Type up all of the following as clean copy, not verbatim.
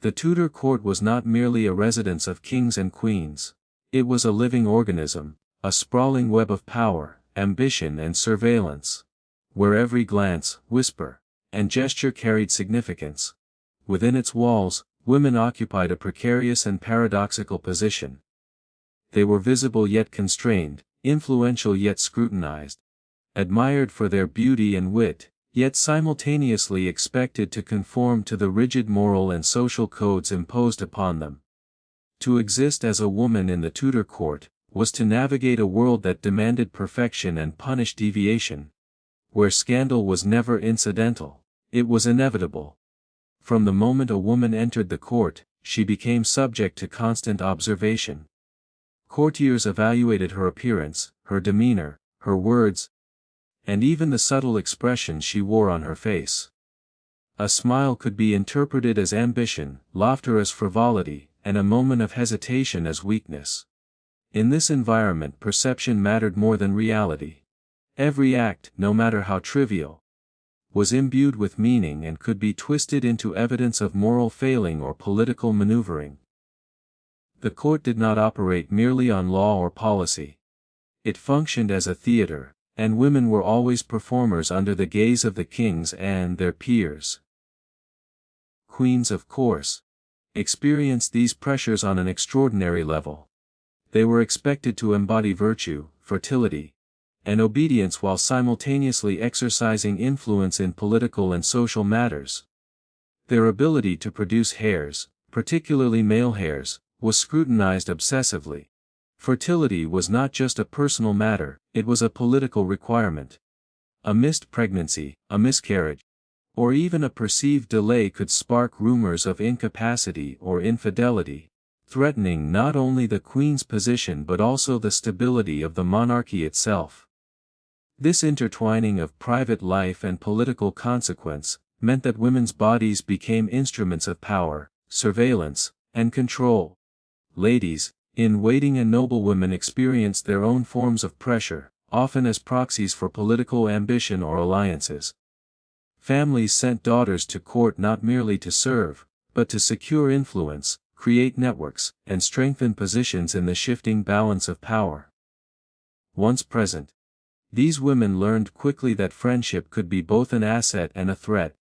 The Tudor court was not merely a residence of kings and queens. It was a living organism, a sprawling web of power, ambition and surveillance, where every glance, whisper, and gesture carried significance. Within its walls, women occupied a precarious and paradoxical position. They were visible yet constrained, influential yet scrutinized, admired for their beauty and wit, yet simultaneously expected to conform to the rigid moral and social codes imposed upon them. To exist as a woman in the Tudor court was to navigate a world that demanded perfection and punished deviation. Where scandal was never incidental, it was inevitable. From the moment a woman entered the court, she became subject to constant observation. Courtiers evaluated her appearance, her demeanor, her words, and even the subtle expression she wore on her face. A smile could be interpreted as ambition, laughter as frivolity, and a moment of hesitation as weakness. In this environment, perception mattered more than reality. Every act, no matter how trivial, was imbued with meaning and could be twisted into evidence of moral failing or political maneuvering. The court did not operate merely on law or policy. It functioned as a theater, and women were always performers under the gaze of the kings and their peers. Queens, of course, experienced these pressures on an extraordinary level. They were expected to embody virtue, fertility, and obedience while simultaneously exercising influence in political and social matters. Their ability to produce heirs, particularly male heirs, was scrutinized obsessively. Fertility was not just a personal matter, it was a political requirement. A missed pregnancy, a miscarriage, or even a perceived delay could spark rumors of incapacity or infidelity, threatening not only the queen's position but also the stability of the monarchy itself. This intertwining of private life and political consequence meant that women's bodies became instruments of power, surveillance, and control. Ladies in waiting and noblewomen experienced their own forms of pressure, often as proxies for political ambition or alliances. Families sent daughters to court not merely to serve, but to secure influence, create networks, and strengthen positions in the shifting balance of power. Once present, these women learned quickly that friendship could be both an asset and a threat.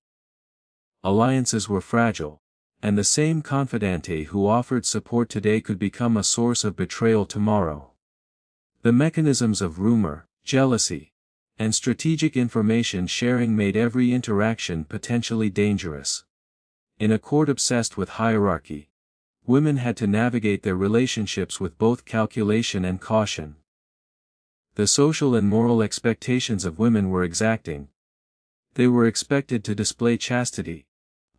Alliances were fragile, and the same confidante who offered support today could become a source of betrayal tomorrow. The mechanisms of rumor, jealousy, and strategic information sharing made every interaction potentially dangerous. In a court obsessed with hierarchy, women had to navigate their relationships with both calculation and caution. The social and moral expectations of women were exacting. They were expected to display chastity,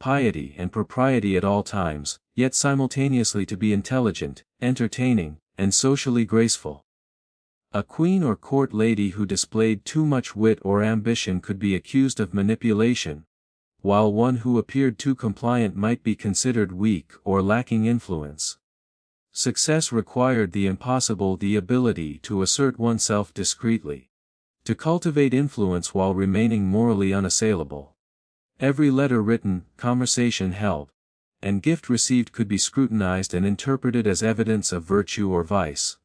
piety and propriety at all times, yet simultaneously to be intelligent, entertaining, and socially graceful. A queen or court lady who displayed too much wit or ambition could be accused of manipulation, while one who appeared too compliant might be considered weak or lacking influence. Success required the impossible: the ability to assert oneself discreetly, to cultivate influence while remaining morally unassailable. Every letter written, conversation held, and gift received could be scrutinized and interpreted as evidence of virtue or vice.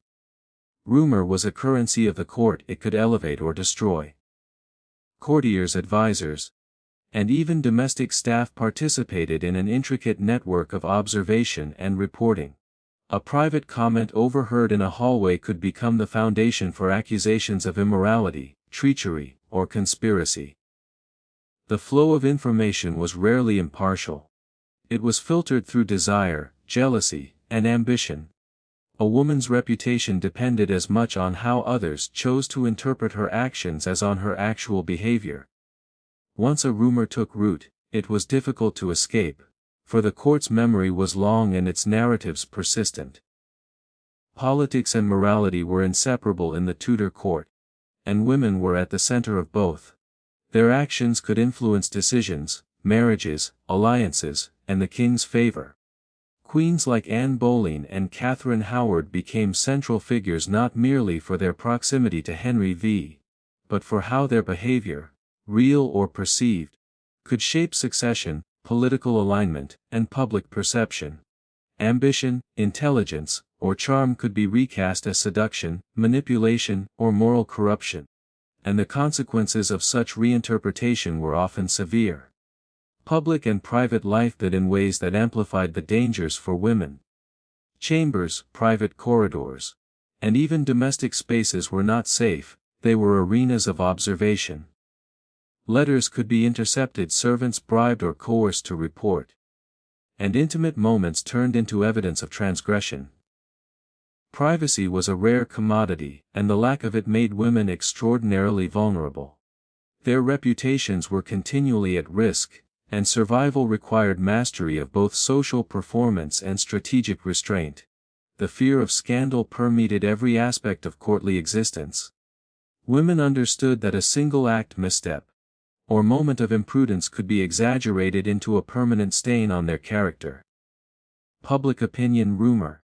Rumor was a currency of the court; it could elevate or destroy. Courtiers, advisors, and even domestic staff participated in an intricate network of observation and reporting. A private comment overheard in a hallway could become the foundation for accusations of immorality, treachery, or conspiracy. The flow of information was rarely impartial. It was filtered through desire, jealousy, and ambition. A woman's reputation depended as much on how others chose to interpret her actions as on her actual behavior. Once a rumor took root, it was difficult to escape, for the court's memory was long and its narratives persistent. Politics and morality were inseparable in the Tudor court, and women were at the center of both. Their actions could influence decisions, marriages, alliances, and the king's favor. Queens like Anne Boleyn and Catherine Howard became central figures not merely for their proximity to Henry V, but for how their behavior, real or perceived, could shape succession, political alignment, and public perception. Ambition, intelligence, or charm could be recast as seduction, manipulation, or moral corruption. And the consequences of such reinterpretation were often severe. Public and private life did in ways that amplified the dangers for women. Chambers, private corridors, and even domestic spaces were not safe, they were arenas of observation. Letters could be intercepted, servants bribed or coerced to report. And intimate moments turned into evidence of transgression. Privacy was a rare commodity, and the lack of it made women extraordinarily vulnerable. Their reputations were continually at risk, and survival required mastery of both social performance and strategic restraint. The fear of scandal permeated every aspect of courtly existence. Women understood that a single misstep, or moment of imprudence could be exaggerated into a permanent stain on their character. Public opinion, rumor,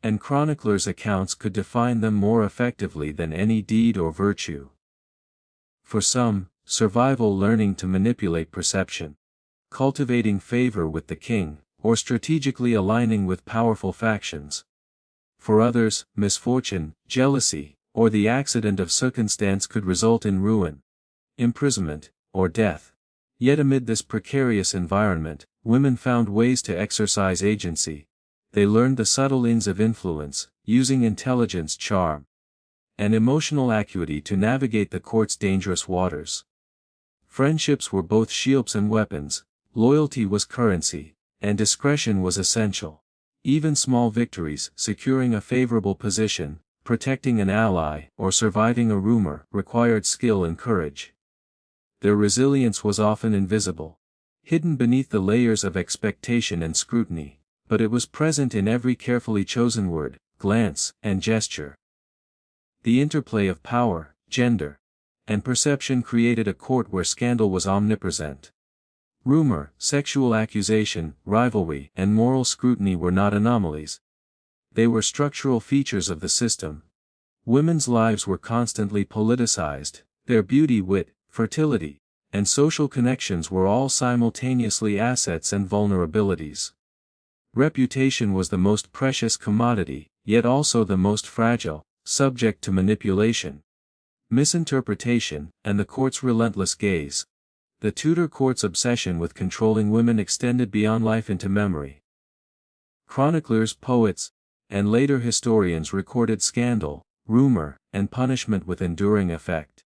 and chroniclers' accounts could define them more effectively than any deed or virtue. For some, survival learning to manipulate perception, cultivating favor with the king, or strategically aligning with powerful factions. For others, misfortune, jealousy, or the accident of circumstance could result in ruin, imprisonment, or death. Yet amid this precarious environment, women found ways to exercise agency. They learned the subtle ins of influence, using intelligence, charm, and emotional acuity to navigate the court's dangerous waters. Friendships were both shields and weapons, loyalty was currency, and discretion was essential. Even small victories, securing a favorable position, protecting an ally, or surviving a rumor, required skill and courage. Their resilience was often invisible, hidden beneath the layers of expectation and scrutiny, but it was present in every carefully chosen word, glance, and gesture. The interplay of power, gender, and perception created a court where scandal was omnipresent. Rumor, sexual accusation, rivalry, and moral scrutiny were not anomalies. They were structural features of the system. Women's lives were constantly politicized, their beauty, wit, fertility, and social connections were all simultaneously assets and vulnerabilities. Reputation was the most precious commodity, yet also the most fragile, subject to manipulation, misinterpretation, and the court's relentless gaze. The Tudor court's obsession with controlling women extended beyond life into memory. Chroniclers, poets, and later historians recorded scandal, rumor, and punishment with enduring effect.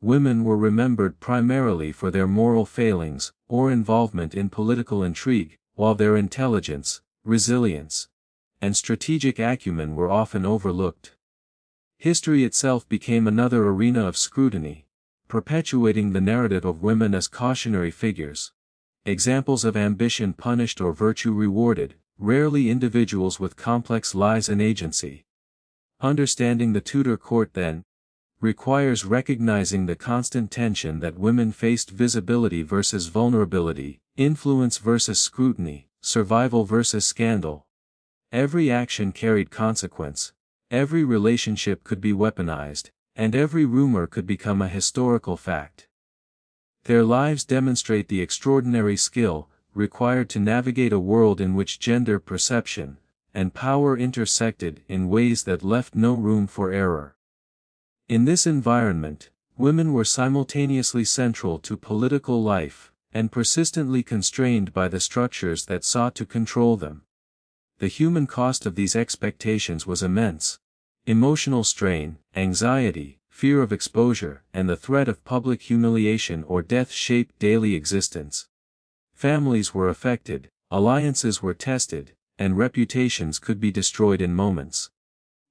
Women were remembered primarily for their moral failings, or involvement in political intrigue, while their intelligence, resilience, and strategic acumen were often overlooked. History itself became another arena of scrutiny, perpetuating the narrative of women as cautionary figures. Examples of ambition punished or virtue rewarded, rarely individuals with complex lives and agency. Understanding the Tudor court, then, requires recognizing the constant tension that women faced: visibility versus vulnerability, influence versus scrutiny, survival versus scandal. Every action carried consequence, every relationship could be weaponized, and every rumor could become a historical fact. Their lives demonstrate the extraordinary skill required to navigate a world in which gender perception and power intersected in ways that left no room for error. In this environment, women were simultaneously central to political life and persistently constrained by the structures that sought to control them. The human cost of these expectations was immense. Emotional strain, anxiety, fear of exposure, and the threat of public humiliation or death shaped daily existence. Families were affected, alliances were tested, and reputations could be destroyed in moments.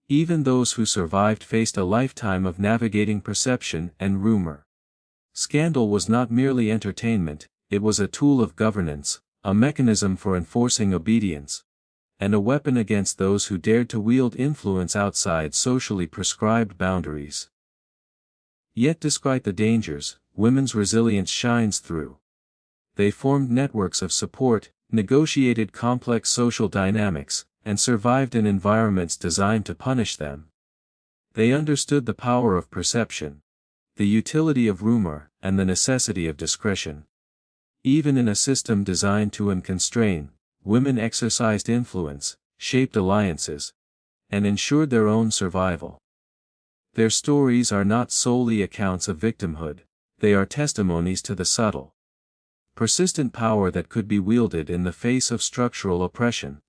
Even those who survived faced a lifetime of navigating perception and rumor. Scandal was not merely entertainment, it was a tool of governance, a mechanism for enforcing obedience, and a weapon against those who dared to wield influence outside socially prescribed boundaries. Yet despite the dangers, women's resilience shines through. They formed networks of support, negotiated complex social dynamics, and survived in environments designed to punish them. They understood the power of perception, the utility of rumor, and the necessity of discretion. Even in a system designed to constrain, women exercised influence, shaped alliances, and ensured their own survival. Their stories are not solely accounts of victimhood, they are testimonies to the subtle, persistent power that could be wielded in the face of structural oppression.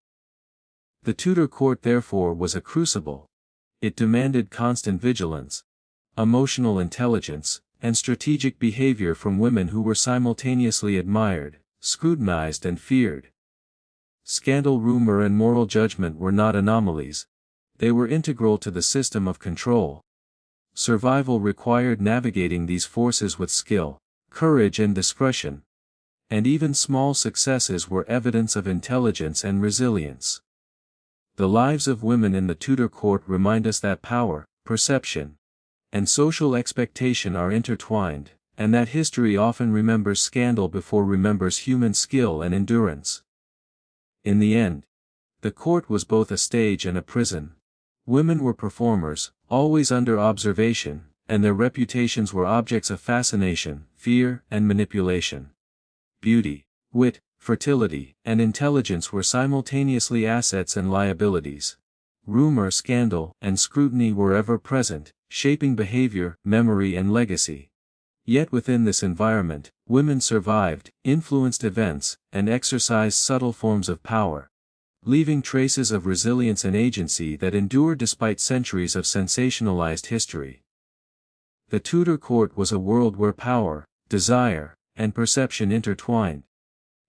The Tudor court therefore was a crucible. It demanded constant vigilance, emotional intelligence, and strategic behavior from women who were simultaneously admired, scrutinized and feared. Scandal, rumor and moral judgment were not anomalies. They were integral to the system of control. Survival required navigating these forces with skill, courage and discretion. And even small successes were evidence of intelligence and resilience. The lives of women in the Tudor court remind us that power, perception, and social expectation are intertwined, and that history often remembers scandal before remembers human skill and endurance. In the end, the court was both a stage and a prison. Women were performers, always under observation, and their reputations were objects of fascination, fear, and manipulation. Beauty, wit, fertility, and intelligence were simultaneously assets and liabilities. Rumor, scandal, and scrutiny were ever present, shaping behavior, memory and legacy. Yet within this environment, women survived, influenced events, and exercised subtle forms of power, leaving traces of resilience and agency that endure despite centuries of sensationalized history. The Tudor court was a world where power, desire, and perception intertwined,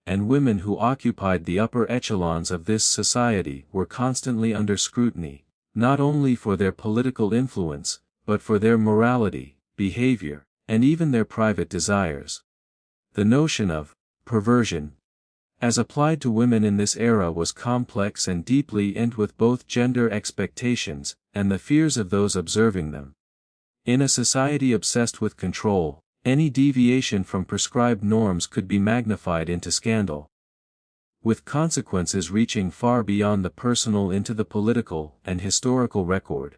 and women who occupied the upper echelons of this society were constantly under scrutiny, not only for their political influence, but for their morality, behavior, and even their private desires. The notion of perversion, as applied to women in this era, was complex and deeply linked with both gender expectations and the fears of those observing them. In a society obsessed with control, any deviation from prescribed norms could be magnified into scandal, with consequences reaching far beyond the personal into the political and historical record.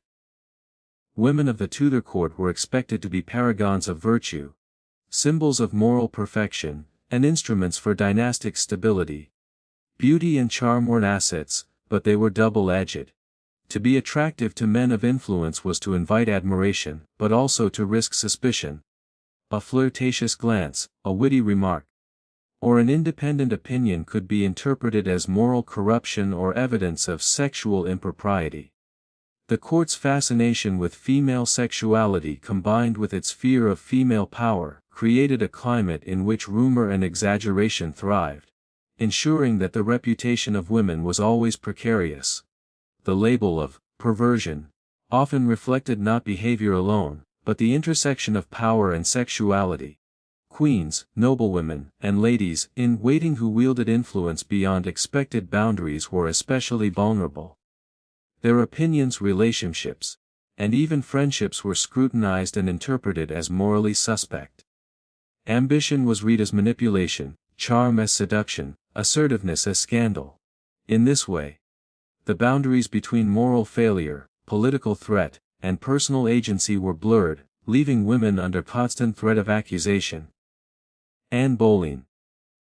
Women of the Tudor court were expected to be paragons of virtue, symbols of moral perfection, and instruments for dynastic stability. Beauty and charm were assets, but they were double-edged. To be attractive to men of influence was to invite admiration, but also to risk suspicion. A flirtatious glance, a witty remark, or an independent opinion could be interpreted as moral corruption or evidence of sexual impropriety. The court's fascination with female sexuality combined with its fear of female power created a climate in which rumor and exaggeration thrived, ensuring that the reputation of women was always precarious. The label of perversion often reflected not behavior alone, but the intersection of power and sexuality. Queens, noblewomen, and ladies in waiting who wielded influence beyond expected boundaries were especially vulnerable. Their opinions, relationships, and even friendships were scrutinized and interpreted as morally suspect. Ambition was read as manipulation, charm as seduction, assertiveness as scandal. In this way, the boundaries between moral failure, political threat, and personal agency were blurred, leaving women under constant threat of accusation. Anne Boleyn,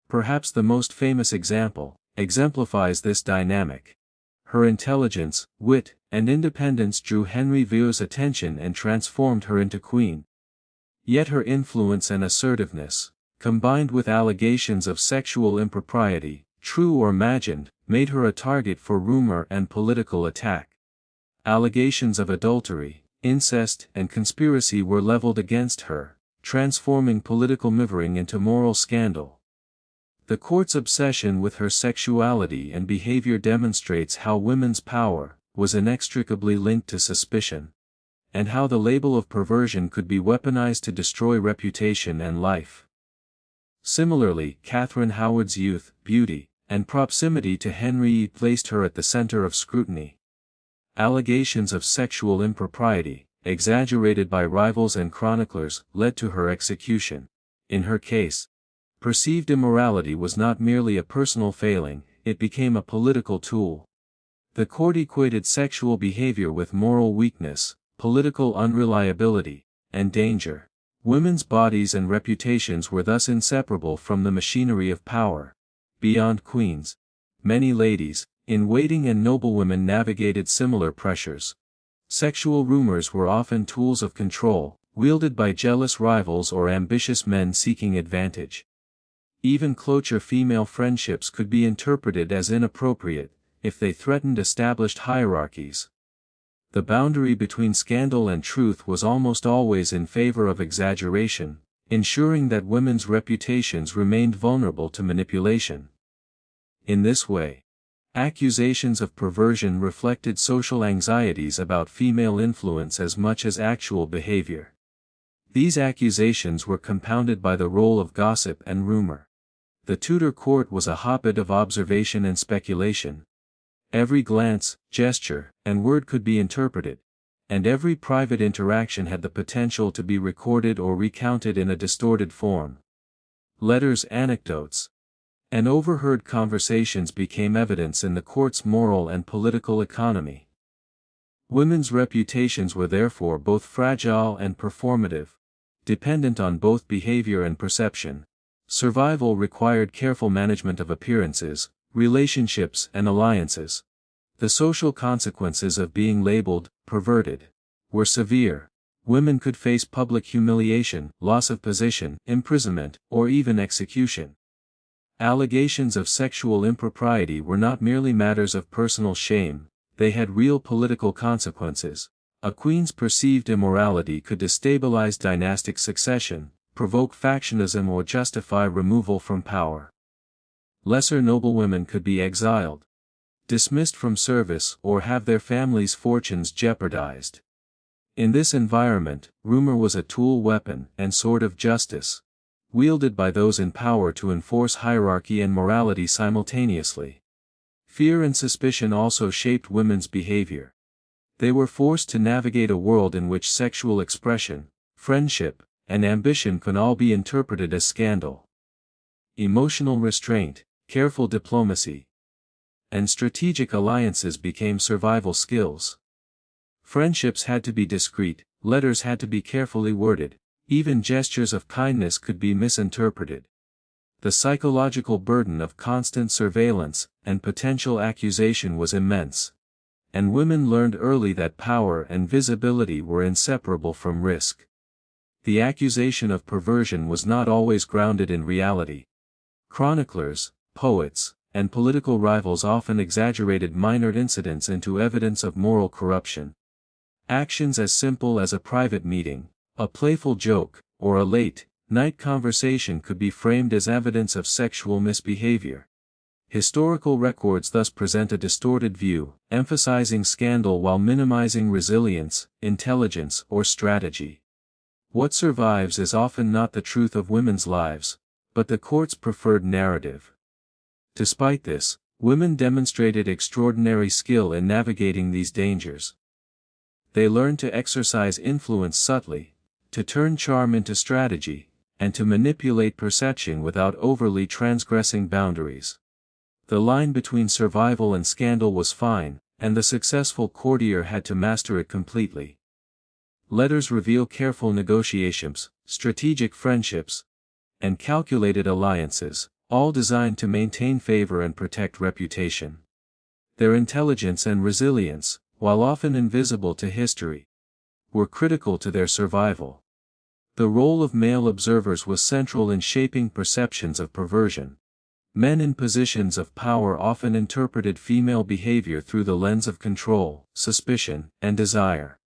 perhaps the most famous example, exemplifies this dynamic. Her intelligence, wit, and independence drew Henry VIII's attention and transformed her into queen. Yet her influence and assertiveness, combined with allegations of sexual impropriety, true or imagined, made her a target for rumor and political attack. Allegations of adultery, incest, and conspiracy were leveled against her, transforming political maneuvering into moral scandal. The court's obsession with her sexuality and behavior demonstrates how women's power was inextricably linked to suspicion, and how the label of perversion could be weaponized to destroy reputation and life. Similarly, Catherine Howard's youth, beauty, and proximity to Henry placed her at the center of scrutiny. Allegations of sexual impropriety, exaggerated by rivals and chroniclers, led to her execution. In her case, perceived immorality was not merely a personal failing, it became a political tool. The court equated sexual behavior with moral weakness, political unreliability, and danger. Women's bodies and reputations were thus inseparable from the machinery of power. Beyond queens, many ladies, in waiting and noblewomen navigated similar pressures. Sexual rumors were often tools of control, wielded by jealous rivals or ambitious men seeking advantage. Even closer female friendships could be interpreted as inappropriate, if they threatened established hierarchies. The boundary between scandal and truth was almost always in favor of exaggeration, ensuring that women's reputations remained vulnerable to manipulation. In this way, accusations of perversion reflected social anxieties about female influence as much as actual behavior. These accusations were compounded by the role of gossip and rumor. The Tudor court was a hotbed of observation and speculation. Every glance, gesture, and word could be interpreted, and every private interaction had the potential to be recorded or recounted in a distorted form. Letters, anecdotes, and overheard conversations became evidence in the court's moral and political economy. Women's reputations were therefore both fragile and performative, dependent on both behavior and perception. Survival required careful management of appearances, relationships, and alliances. The social consequences of being labeled perverted were severe. Women could face public humiliation, loss of position, imprisonment, or even execution. Allegations of sexual impropriety were not merely matters of personal shame, they had real political consequences. A queen's perceived immorality could destabilize dynastic succession, provoke factionism, or justify removal from power. Lesser noblewomen could be exiled, dismissed from service, or have their families' fortunes jeopardized. In this environment, rumor was a tool, weapon, and sword of justice, wielded by those in power to enforce hierarchy and morality simultaneously. Fear and suspicion also shaped women's behavior. They were forced to navigate a world in which sexual expression, friendship, and ambition could all be interpreted as scandal. Emotional restraint, careful diplomacy, and strategic alliances became survival skills. Friendships had to be discreet, letters had to be carefully worded, even gestures of kindness could be misinterpreted. The psychological burden of constant surveillance and potential accusation was immense, and women learned early that power and visibility were inseparable from risk. The accusation of perversion was not always grounded in reality. Chroniclers, poets, and political rivals often exaggerated minor incidents into evidence of moral corruption. Actions as simple as a private meeting, a playful joke, or a late-night conversation could be framed as evidence of sexual misbehavior. Historical records thus present a distorted view, emphasizing scandal while minimizing resilience, intelligence, or strategy. What survives is often not the truth of women's lives, but the court's preferred narrative. Despite this, women demonstrated extraordinary skill in navigating these dangers. They learned to exercise influence subtly, to turn charm into strategy, and to manipulate perception without overly transgressing boundaries. The line between survival and scandal was fine, and the successful courtier had to master it completely. Letters reveal careful negotiations, strategic friendships, and calculated alliances, all designed to maintain favor and protect reputation. Their intelligence and resilience, while often invisible to history, were critical to their survival. The role of male observers was central in shaping perceptions of perversion. Men in positions of power often interpreted female behavior through the lens of control, suspicion, and desire.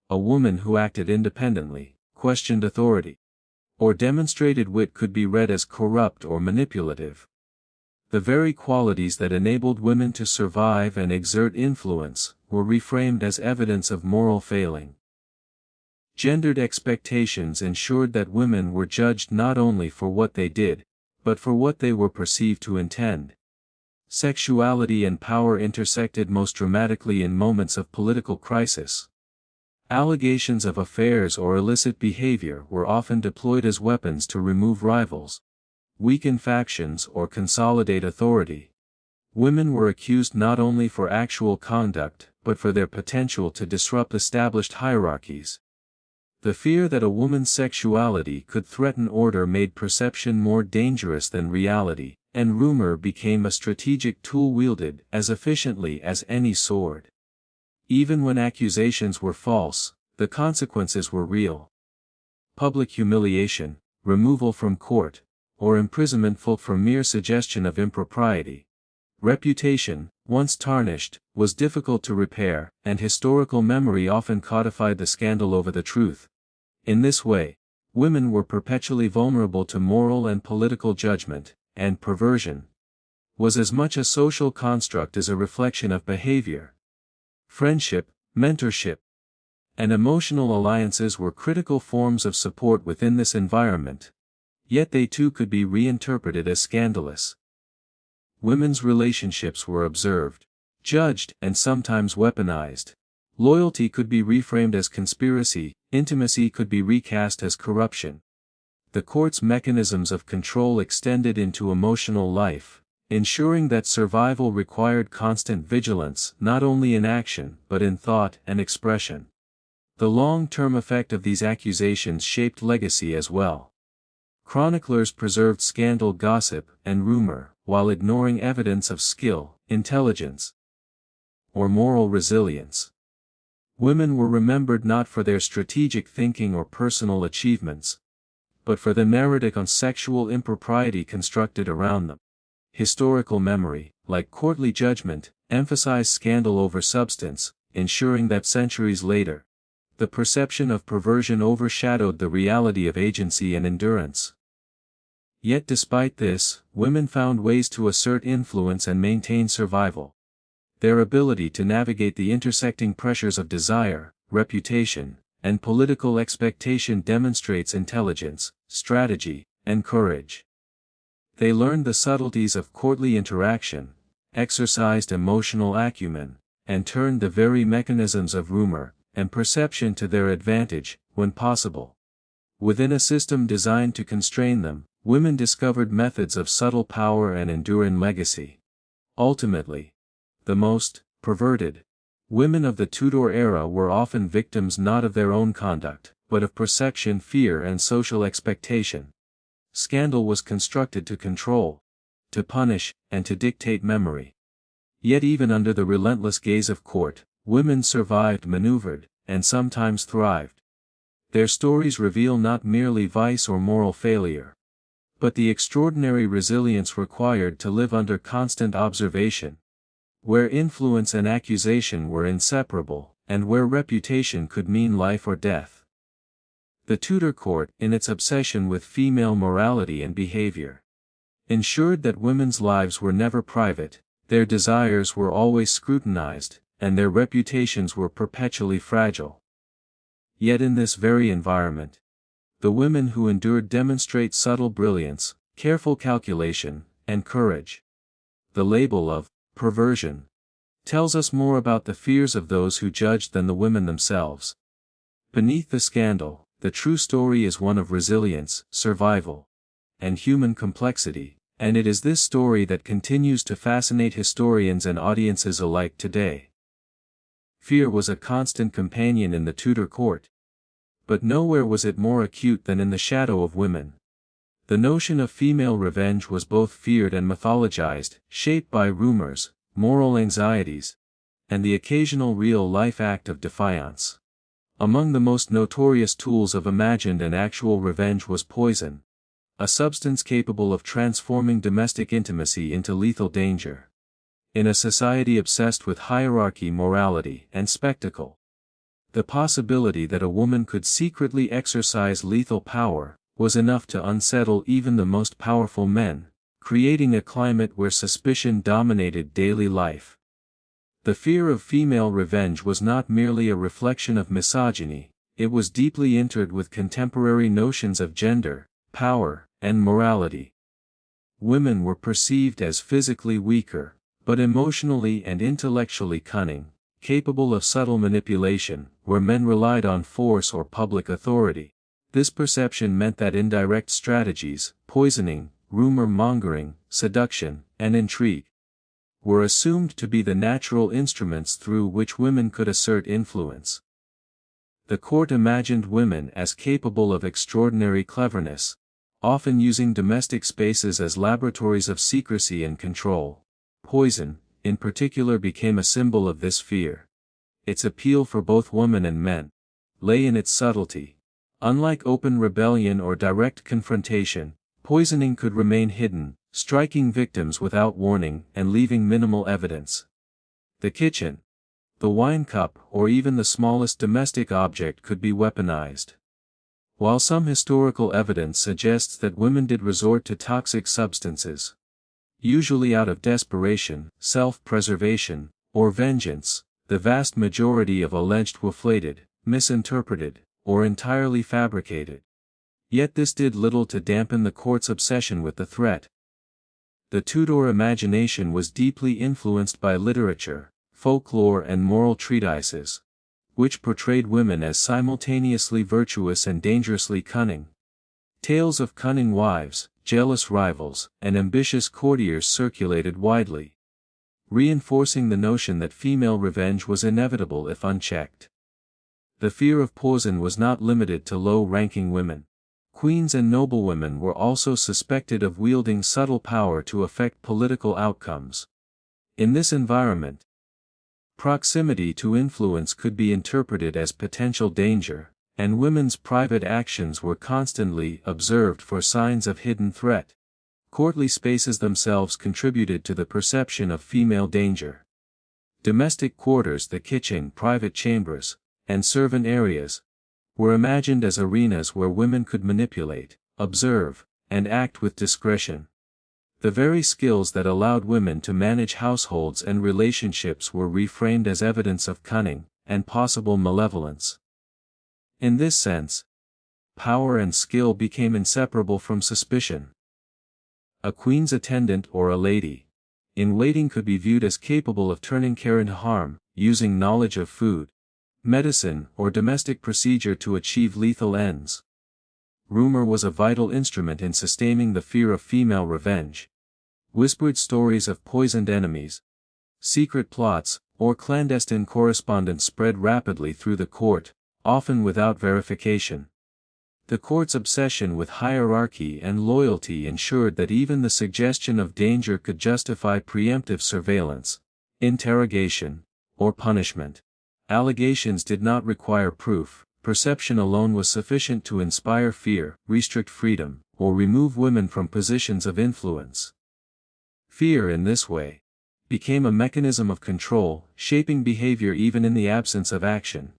A woman who acted independently, questioned authority, or demonstrated wit could be read as corrupt or manipulative. The very qualities that enabled women to survive and exert influence were reframed as evidence of moral failing. Gendered expectations ensured that women were judged not only for what they did, but for what they were perceived to intend. Sexuality and power intersected most dramatically in moments of political crisis. Allegations of affairs or illicit behavior were often deployed as weapons to remove rivals, weaken factions, or consolidate authority. Women were accused not only for actual conduct, but for their potential to disrupt established hierarchies. The fear that a woman's sexuality could threaten order made perception more dangerous than reality, and rumor became a strategic tool wielded as efficiently as any sword. Even when accusations were false, the consequences were real. Public humiliation, removal from court, or imprisonment for mere suggestion of impropriety. Reputation, once tarnished, was difficult to repair, and historical memory often codified the scandal over the truth. In this way, women were perpetually vulnerable to moral and political judgment, and perversion was as much a social construct as a reflection of behavior. Friendship, mentorship, and emotional alliances were critical forms of support within this environment. Yet they too could be reinterpreted as scandalous. Women's relationships were observed, judged, and sometimes weaponized. Loyalty could be reframed as conspiracy, intimacy could be recast as corruption. The court's mechanisms of control extended into emotional life, ensuring that survival required constant vigilance not only in action but in thought and expression. The long-term effect of these accusations shaped legacy as well. Chroniclers preserved scandal gossip and rumor, while ignoring evidence of skill, intelligence, or moral resilience. Women were remembered not for their strategic thinking or personal achievements, but for the narrative on sexual impropriety constructed around them. Historical memory, like courtly judgment, emphasized scandal over substance, ensuring that centuries later, the perception of perversion overshadowed the reality of agency and endurance. Yet despite this, women found ways to assert influence and maintain survival. Their ability to navigate the intersecting pressures of desire, reputation, and political expectation demonstrates intelligence, strategy, and courage. They learned the subtleties of courtly interaction, exercised emotional acumen, and turned the very mechanisms of rumor and perception to their advantage, when possible. Within a system designed to constrain them, women discovered methods of subtle power and enduring legacy. Ultimately, the most perverted women of the Tudor era were often victims not of their own conduct, but of perception, fear, and social expectation. Scandal was constructed to control, to punish, and to dictate memory. Yet even under the relentless gaze of court, women survived, maneuvered, and sometimes thrived. Their stories reveal not merely vice or moral failure, but the extraordinary resilience required to live under constant observation, where influence and accusation were inseparable, and where reputation could mean life or death. The Tudor court, in its obsession with female morality and behavior, ensured that women's lives were never private, their desires were always scrutinized, and their reputations were perpetually fragile. Yet in this very environment, the women who endured demonstrate subtle brilliance, careful calculation, and courage. The label of perversion tells us more about the fears of those who judged than the women themselves. Beneath the scandal, the true story is one of resilience, survival, and human complexity, and it is this story that continues to fascinate historians and audiences alike today. Fear was a constant companion in the Tudor court, but nowhere was it more acute than in the shadow of women. The notion of female revenge was both feared and mythologized, shaped by rumors, moral anxieties, and the occasional real-life act of defiance. Among the most notorious tools of imagined and actual revenge was poison, a substance capable of transforming domestic intimacy into lethal danger. In a society obsessed with hierarchy, morality, and spectacle, the possibility that a woman could secretly exercise lethal power was enough to unsettle even the most powerful men, creating a climate where suspicion dominated daily life. The fear of female revenge was not merely a reflection of misogyny, it was deeply interred with contemporary notions of gender, power, and morality. Women were perceived as physically weaker, but emotionally and intellectually cunning, capable of subtle manipulation, where men relied on force or public authority. This perception meant that indirect strategies, poisoning, rumor-mongering, seduction, and intrigue, were assumed to be the natural instruments through which women could assert influence. The court imagined women as capable of extraordinary cleverness, often using domestic spaces as laboratories of secrecy and control. Poison, in particular, became a symbol of this fear. Its appeal for both women and men lay in its subtlety. Unlike open rebellion or direct confrontation, poisoning could remain hidden, striking victims without warning and leaving minimal evidence. The kitchen, the wine cup, or even the smallest domestic object could be weaponized. While some historical evidence suggests that women did resort to toxic substances, usually out of desperation, self-preservation, or vengeance, the vast majority of alleged were inflated, misinterpreted, or entirely fabricated. Yet this did little to dampen the court's obsession with the threat. The Tudor imagination was deeply influenced by literature, folklore and moral treatises, which portrayed women as simultaneously virtuous and dangerously cunning. Tales of cunning wives, jealous rivals, and ambitious courtiers circulated widely, reinforcing the notion that female revenge was inevitable if unchecked. The fear of poison was not limited to low-ranking women. Queens and noblewomen were also suspected of wielding subtle power to affect political outcomes. In this environment, proximity to influence could be interpreted as potential danger, and women's private actions were constantly observed for signs of hidden threat. Courtly spaces themselves contributed to the perception of female danger. Domestic quarters, the kitchen, private chambers, and servant areas were imagined as arenas where women could manipulate, observe, and act with discretion. The very skills that allowed women to manage households and relationships were reframed as evidence of cunning and possible malevolence. In this sense, power and skill became inseparable from suspicion. A queen's attendant or a lady in waiting could be viewed as capable of turning care into harm, using knowledge of food, medicine, or domestic procedure to achieve lethal ends. Rumor was a vital instrument in sustaining the fear of female revenge. Whispered stories of poisoned enemies, secret plots, or clandestine correspondence spread rapidly through the court, often without verification. The court's obsession with hierarchy and loyalty ensured that even the suggestion of danger could justify preemptive surveillance, interrogation, or punishment. Allegations did not require proof. Perception alone was sufficient to inspire fear, restrict freedom, or remove women from positions of influence. Fear, in this way, became a mechanism of control, shaping behavior even in the absence of action.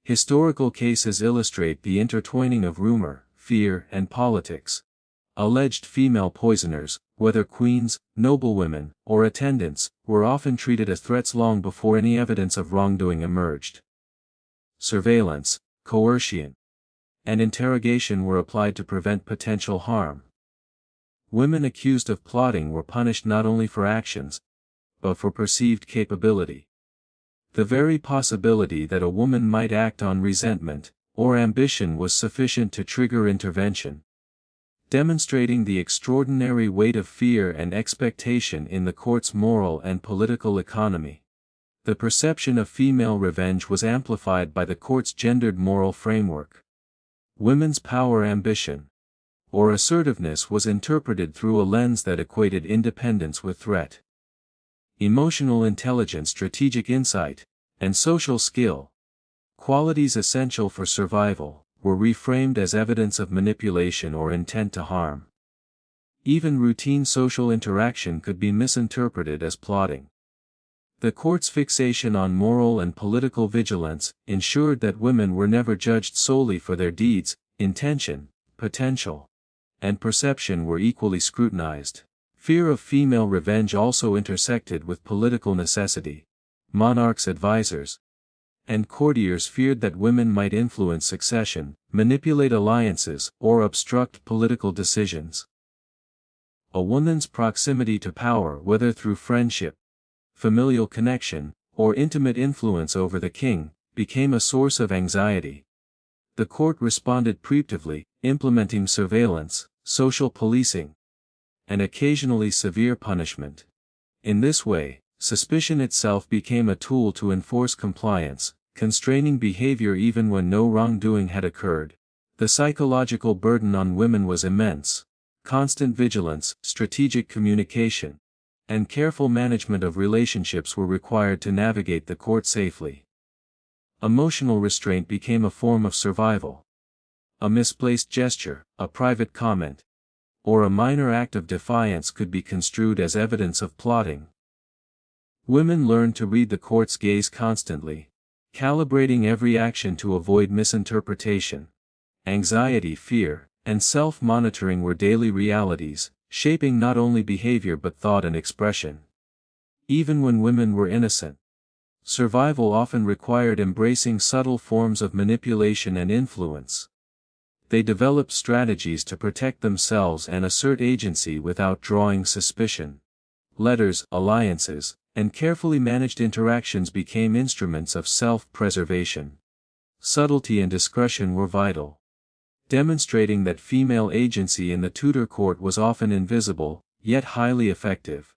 Historical cases illustrate the intertwining of rumor, fear, and politics. Alleged female poisoners, whether queens, noblewomen, or attendants, were often treated as threats long before any evidence of wrongdoing emerged. Surveillance, coercion, and interrogation were applied to prevent potential harm. Women accused of plotting were punished not only for actions, but for perceived capability. The very possibility that a woman might act on resentment or ambition was sufficient to trigger intervention, demonstrating the extraordinary weight of fear and expectation in the court's moral and political economy. The perception of female revenge was amplified by the court's gendered moral framework. Women's power, ambition, or assertiveness was interpreted through a lens that equated independence with threat. Emotional intelligence, strategic insight, and social skill, qualities essential for survival, were reframed as evidence of manipulation or intent to harm. Even routine social interaction could be misinterpreted as plotting. The court's fixation on moral and political vigilance ensured that women were never judged solely for their deeds. Intention, potential, and perception were equally scrutinized. Fear of female revenge also intersected with political necessity. Monarchs' advisors and courtiers feared that women might influence succession, manipulate alliances, or obstruct political decisions. A woman's proximity to power, whether through friendship, familial connection, or intimate influence over the king, became a source of anxiety. The court responded preemptively, implementing surveillance, social policing, and occasionally severe punishment. In this way, suspicion itself became a tool to enforce compliance, constraining behavior even when no wrongdoing had occurred. The psychological burden on women was immense. Constant vigilance, strategic communication, and careful management of relationships were required to navigate the court safely. Emotional restraint became a form of survival. A misplaced gesture, a private comment, or a minor act of defiance could be construed as evidence of plotting. Women learned to read the court's gaze constantly, calibrating every action to avoid misinterpretation. Anxiety, fear, and self-monitoring were daily realities, shaping not only behavior but thought and expression. Even when women were innocent, survival often required embracing subtle forms of manipulation and influence. They developed strategies to protect themselves and assert agency without drawing suspicion. Letters, alliances, and carefully managed interactions became instruments of self-preservation. Subtlety and discretion were vital, demonstrating that female agency in the Tudor court was often invisible, yet highly effective.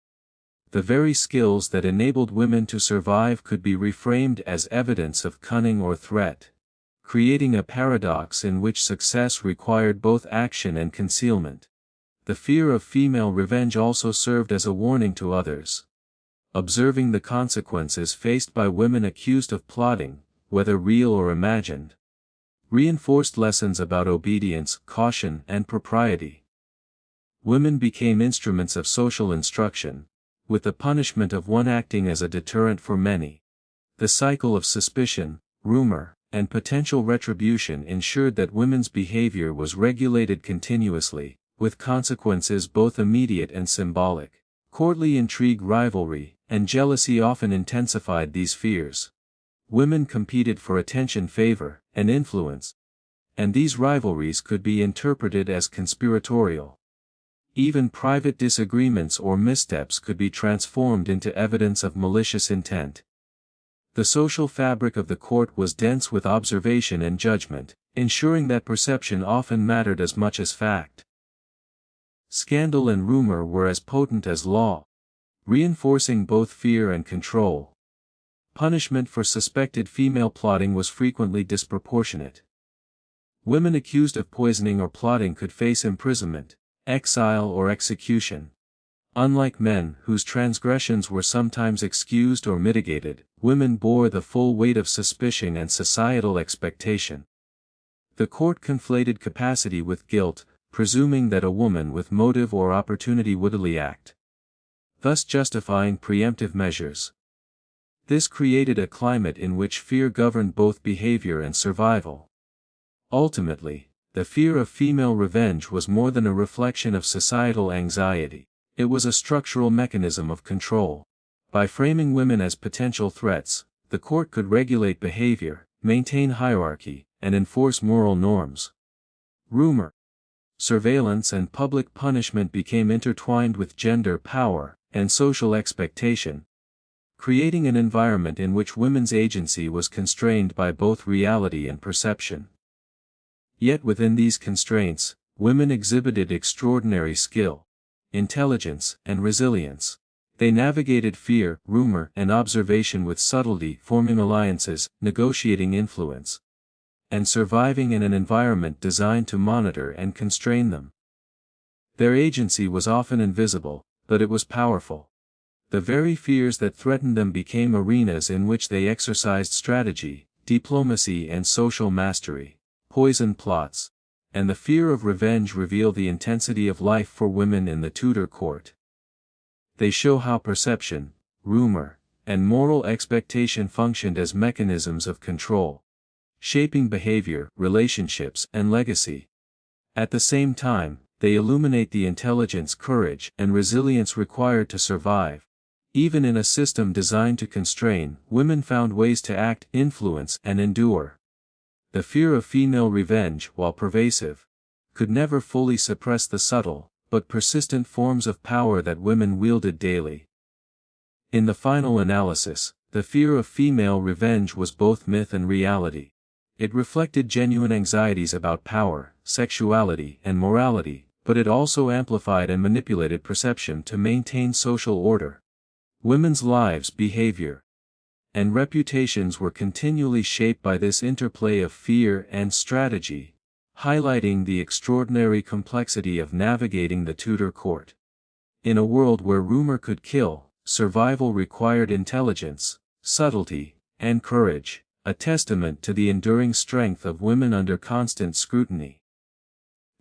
The very skills that enabled women to survive could be reframed as evidence of cunning or threat, creating a paradox in which success required both action and concealment. The fear of female revenge also served as a warning to others. Observing the consequences faced by women accused of plotting, whether real or imagined, reinforced lessons about obedience, caution, and propriety. Women became instruments of social instruction, with the punishment of one acting as a deterrent for many. The cycle of suspicion, rumor, and potential retribution ensured that women's behavior was regulated continuously, with consequences both immediate and symbolic. Courtly intrigue, rivalry, and jealousy often intensified these fears. Women competed for attention, favor, and influence, and these rivalries could be interpreted as conspiratorial. Even private disagreements or missteps could be transformed into evidence of malicious intent. The social fabric of the court was dense with observation and judgment, ensuring that perception often mattered as much as fact. Scandal and rumor were as potent as law, reinforcing both fear and control. Punishment for suspected female plotting was frequently disproportionate. Women accused of poisoning or plotting could face imprisonment, exile, or execution. Unlike men, whose transgressions were sometimes excused or mitigated, women bore the full weight of suspicion and societal expectation. The court conflated capacity with guilt, presuming that a woman with motive or opportunity would act, thus justifying preemptive measures. This created a climate in which fear governed both behavior and survival. Ultimately, the fear of female revenge was more than a reflection of societal anxiety. It was a structural mechanism of control. By framing women as potential threats, the court could regulate behavior, maintain hierarchy, and enforce moral norms. Rumor, surveillance, and public punishment became intertwined with gender, power, and social expectation, creating an environment in which women's agency was constrained by both reality and perception. Yet within these constraints, women exhibited extraordinary skill, intelligence, and resilience. They navigated fear, rumor, and observation with subtlety, forming alliances, negotiating influence, and surviving in an environment designed to monitor and constrain them. Their agency was often invisible, but it was powerful. The very fears that threatened them became arenas in which they exercised strategy, diplomacy, and social mastery. Poison plots, and the fear of revenge reveal the intensity of life for women in the Tudor court. They show how perception, rumor, and moral expectation functioned as mechanisms of control, shaping behavior, relationships, and legacy. At the same time, they illuminate the intelligence, courage, and resilience required to survive. Even in a system designed to constrain, women found ways to act, influence, and endure. The fear of female revenge, while pervasive, could never fully suppress the subtle, but persistent forms of power that women wielded daily. In the final analysis, the fear of female revenge was both myth and reality. It reflected genuine anxieties about power, sexuality, and morality, but it also amplified and manipulated perception to maintain social order. Women's lives, behavior, and reputations were continually shaped by this interplay of fear and strategy, highlighting the extraordinary complexity of navigating the Tudor court. In a world where rumor could kill, survival required intelligence, subtlety, and courage, a testament to the enduring strength of women under constant scrutiny.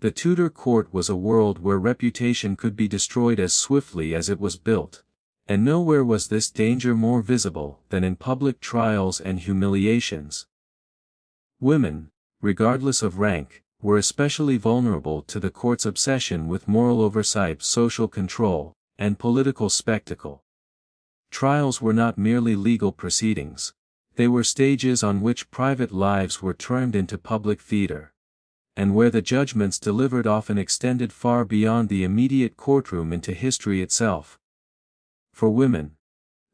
The Tudor court was a world where reputation could be destroyed as swiftly as it was built, and nowhere was this danger more visible than in public trials and humiliations. Women, regardless of rank, were especially vulnerable to the court's obsession with moral oversight, social control, and political spectacle. Trials were not merely legal proceedings. They were stages on which private lives were turned into public theater, and where the judgments delivered often extended far beyond the immediate courtroom into history itself. For women,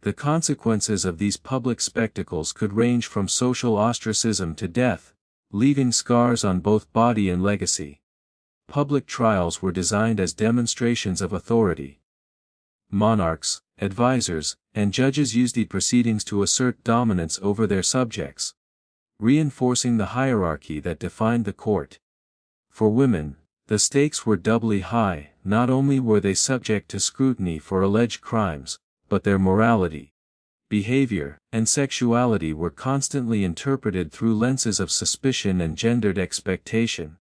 the consequences of these public spectacles could range from social ostracism to death, leaving scars on both body and legacy. Public trials were designed as demonstrations of authority. Monarchs, advisors, and judges used the proceedings to assert dominance over their subjects, reinforcing the hierarchy that defined the court. For women, the stakes were doubly high. Not only were they subject to scrutiny for alleged crimes, but their morality, behavior, and sexuality were constantly interpreted through lenses of suspicion and gendered expectation.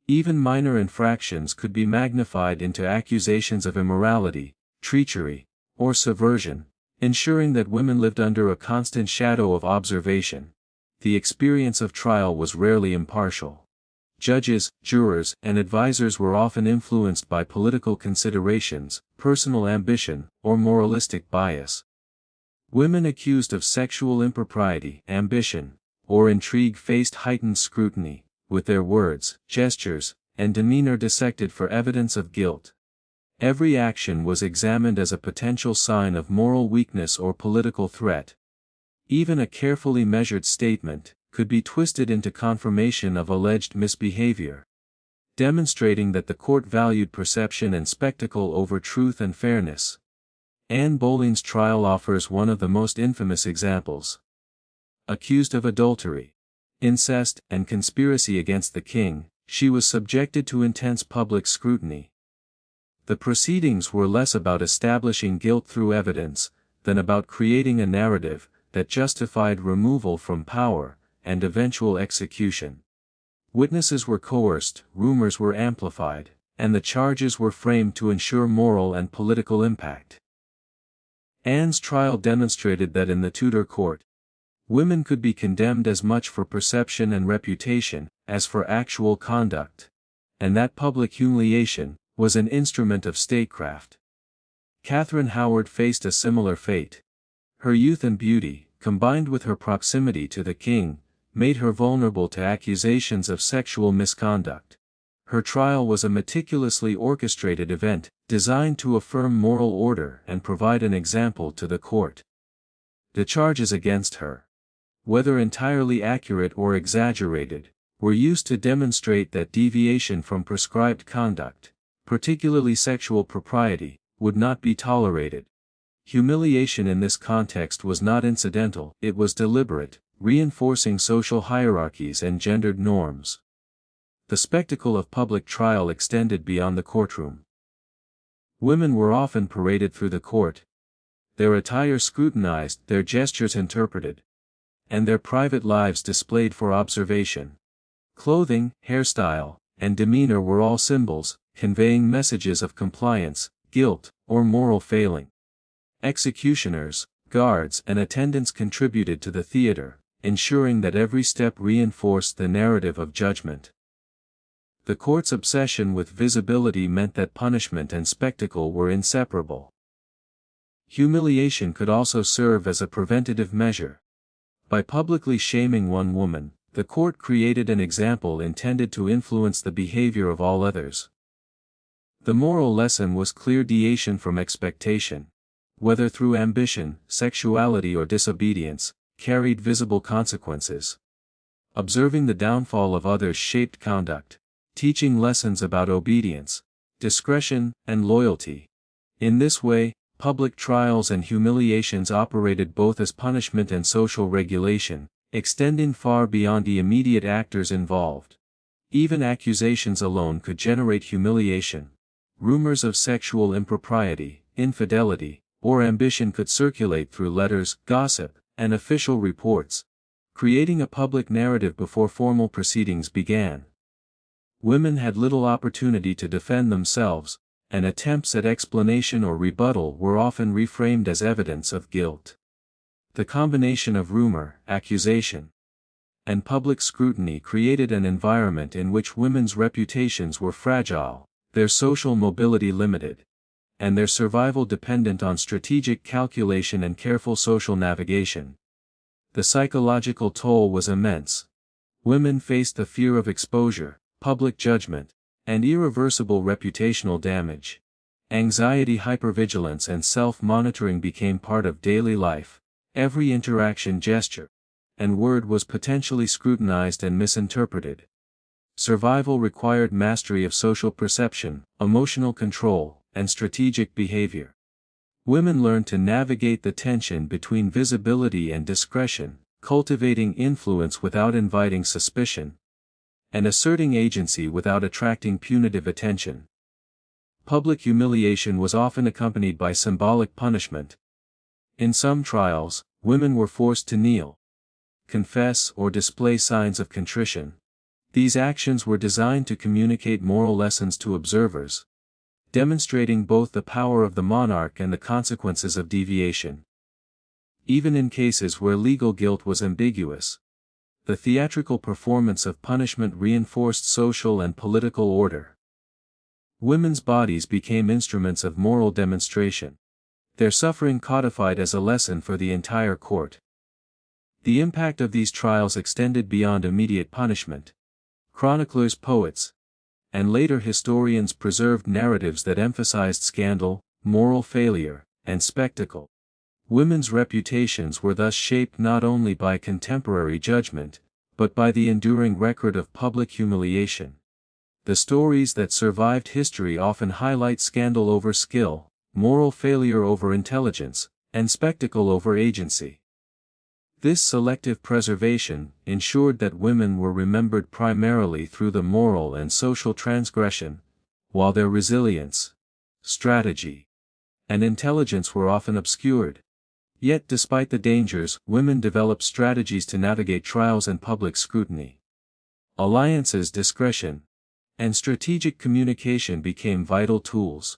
Even minor infractions could be magnified into accusations of immorality, treachery, or subversion, ensuring that women lived under a constant shadow of observation. The experience of trial was rarely impartial. Judges, jurors, and advisors were often influenced by political considerations, personal ambition, or moralistic bias. Women accused of sexual impropriety, ambition, or intrigue faced heightened scrutiny, with their words, gestures, and demeanor dissected for evidence of guilt. Every action was examined as a potential sign of moral weakness or political threat. Even a carefully measured statement could be twisted into confirmation of alleged misbehavior, demonstrating that the court valued perception and spectacle over truth and fairness. Anne Boleyn's trial offers one of the most infamous examples. Accused of adultery, incest, and conspiracy against the king, she was subjected to intense public scrutiny. The proceedings were less about establishing guilt through evidence, than about creating a narrative that justified removal from power and eventual execution. Witnesses were coerced, rumors were amplified, and the charges were framed to ensure moral and political impact. Anne's trial demonstrated that in the Tudor court, women could be condemned as much for perception and reputation as for actual conduct, and that public humiliation was an instrument of statecraft. Catherine Howard faced a similar fate. Her youth and beauty, combined with her proximity to the king, made her vulnerable to accusations of sexual misconduct. Her trial was a meticulously orchestrated event, designed to affirm moral order and provide an example to the court. The charges against her, whether entirely accurate or exaggerated, were used to demonstrate that deviation from prescribed conduct, particularly sexual propriety, would not be tolerated. Humiliation in this context was not incidental, it was deliberate, reinforcing social hierarchies and gendered norms. The spectacle of public trial extended beyond the courtroom. Women were often paraded through the court, their attire scrutinized, their gestures interpreted, and their private lives displayed for observation. Clothing, hairstyle, and demeanor were all symbols, conveying messages of compliance, guilt, or moral failing. Executioners, guards, and attendants contributed to the theater, ensuring that every step reinforced the narrative of judgment. The court's obsession with visibility meant that punishment and spectacle were inseparable. Humiliation could also serve as a preventative measure. By publicly shaming one woman, the court created an example intended to influence the behavior of all others. The moral lesson was clear: deviation from expectation, whether through ambition, sexuality, or disobedience, carried visible consequences. Observing the downfall of others shaped conduct, teaching lessons about obedience, discretion, and loyalty. In this way, public trials and humiliations operated both as punishment and social regulation, extending far beyond the immediate actors involved. Even accusations alone could generate humiliation. Rumors of sexual impropriety, infidelity, or ambition could circulate through letters, gossip, and official reports, creating a public narrative before formal proceedings began. Women had little opportunity to defend themselves, and attempts at explanation or rebuttal were often reframed as evidence of guilt. The combination of rumor, accusation, and public scrutiny created an environment in which women's reputations were fragile, their social mobility limited, and their survival dependent on strategic calculation and careful social navigation. The psychological toll was immense. Women faced the fear of exposure, public judgment, and irreversible reputational damage. Anxiety, hypervigilance, and self-monitoring became part of daily life. Every interaction, gesture, and word was potentially scrutinized and misinterpreted. Survival required mastery of social perception, emotional control, and strategic behavior. Women learned to navigate the tension between visibility and discretion, cultivating influence without inviting suspicion, and asserting agency without attracting punitive attention. Public humiliation was often accompanied by symbolic punishment. In some trials, women were forced to kneel, confess, or display signs of contrition. These actions were designed to communicate moral lessons to observers, demonstrating both the power of the monarch and the consequences of deviation. Even in cases where legal guilt was ambiguous, the theatrical performance of punishment reinforced social and political order. Women's bodies became instruments of moral demonstration, their suffering codified as a lesson for the entire court. The impact of these trials extended beyond immediate punishment. Chroniclers, poets, and later historians preserved narratives that emphasized scandal, moral failure, and spectacle. Women's reputations were thus shaped not only by contemporary judgment, but by the enduring record of public humiliation. The stories that survived history often highlight scandal over skill, moral failure over intelligence, and spectacle over agency. This selective preservation ensured that women were remembered primarily through the moral and social transgression, while their resilience, strategy, and intelligence were often obscured. Yet despite the dangers, women developed strategies to navigate trials and public scrutiny. Alliances, discretion, and strategic communication became vital tools.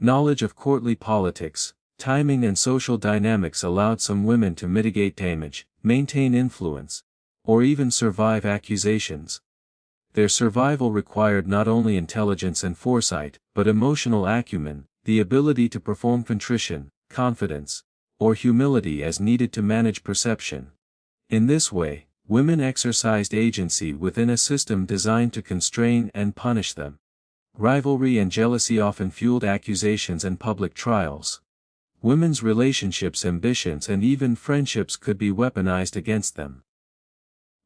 Knowledge of courtly politics, timing, and social dynamics allowed some women to mitigate damage, maintain influence, or even survive accusations. Their survival required not only intelligence and foresight, but emotional acumen, the ability to perform contrition, confidence, or humility as needed to manage perception. In this way, women exercised agency within a system designed to constrain and punish them. Rivalry and jealousy often fueled accusations and public trials. Women's relationships, ambitions, and even friendships could be weaponized against them.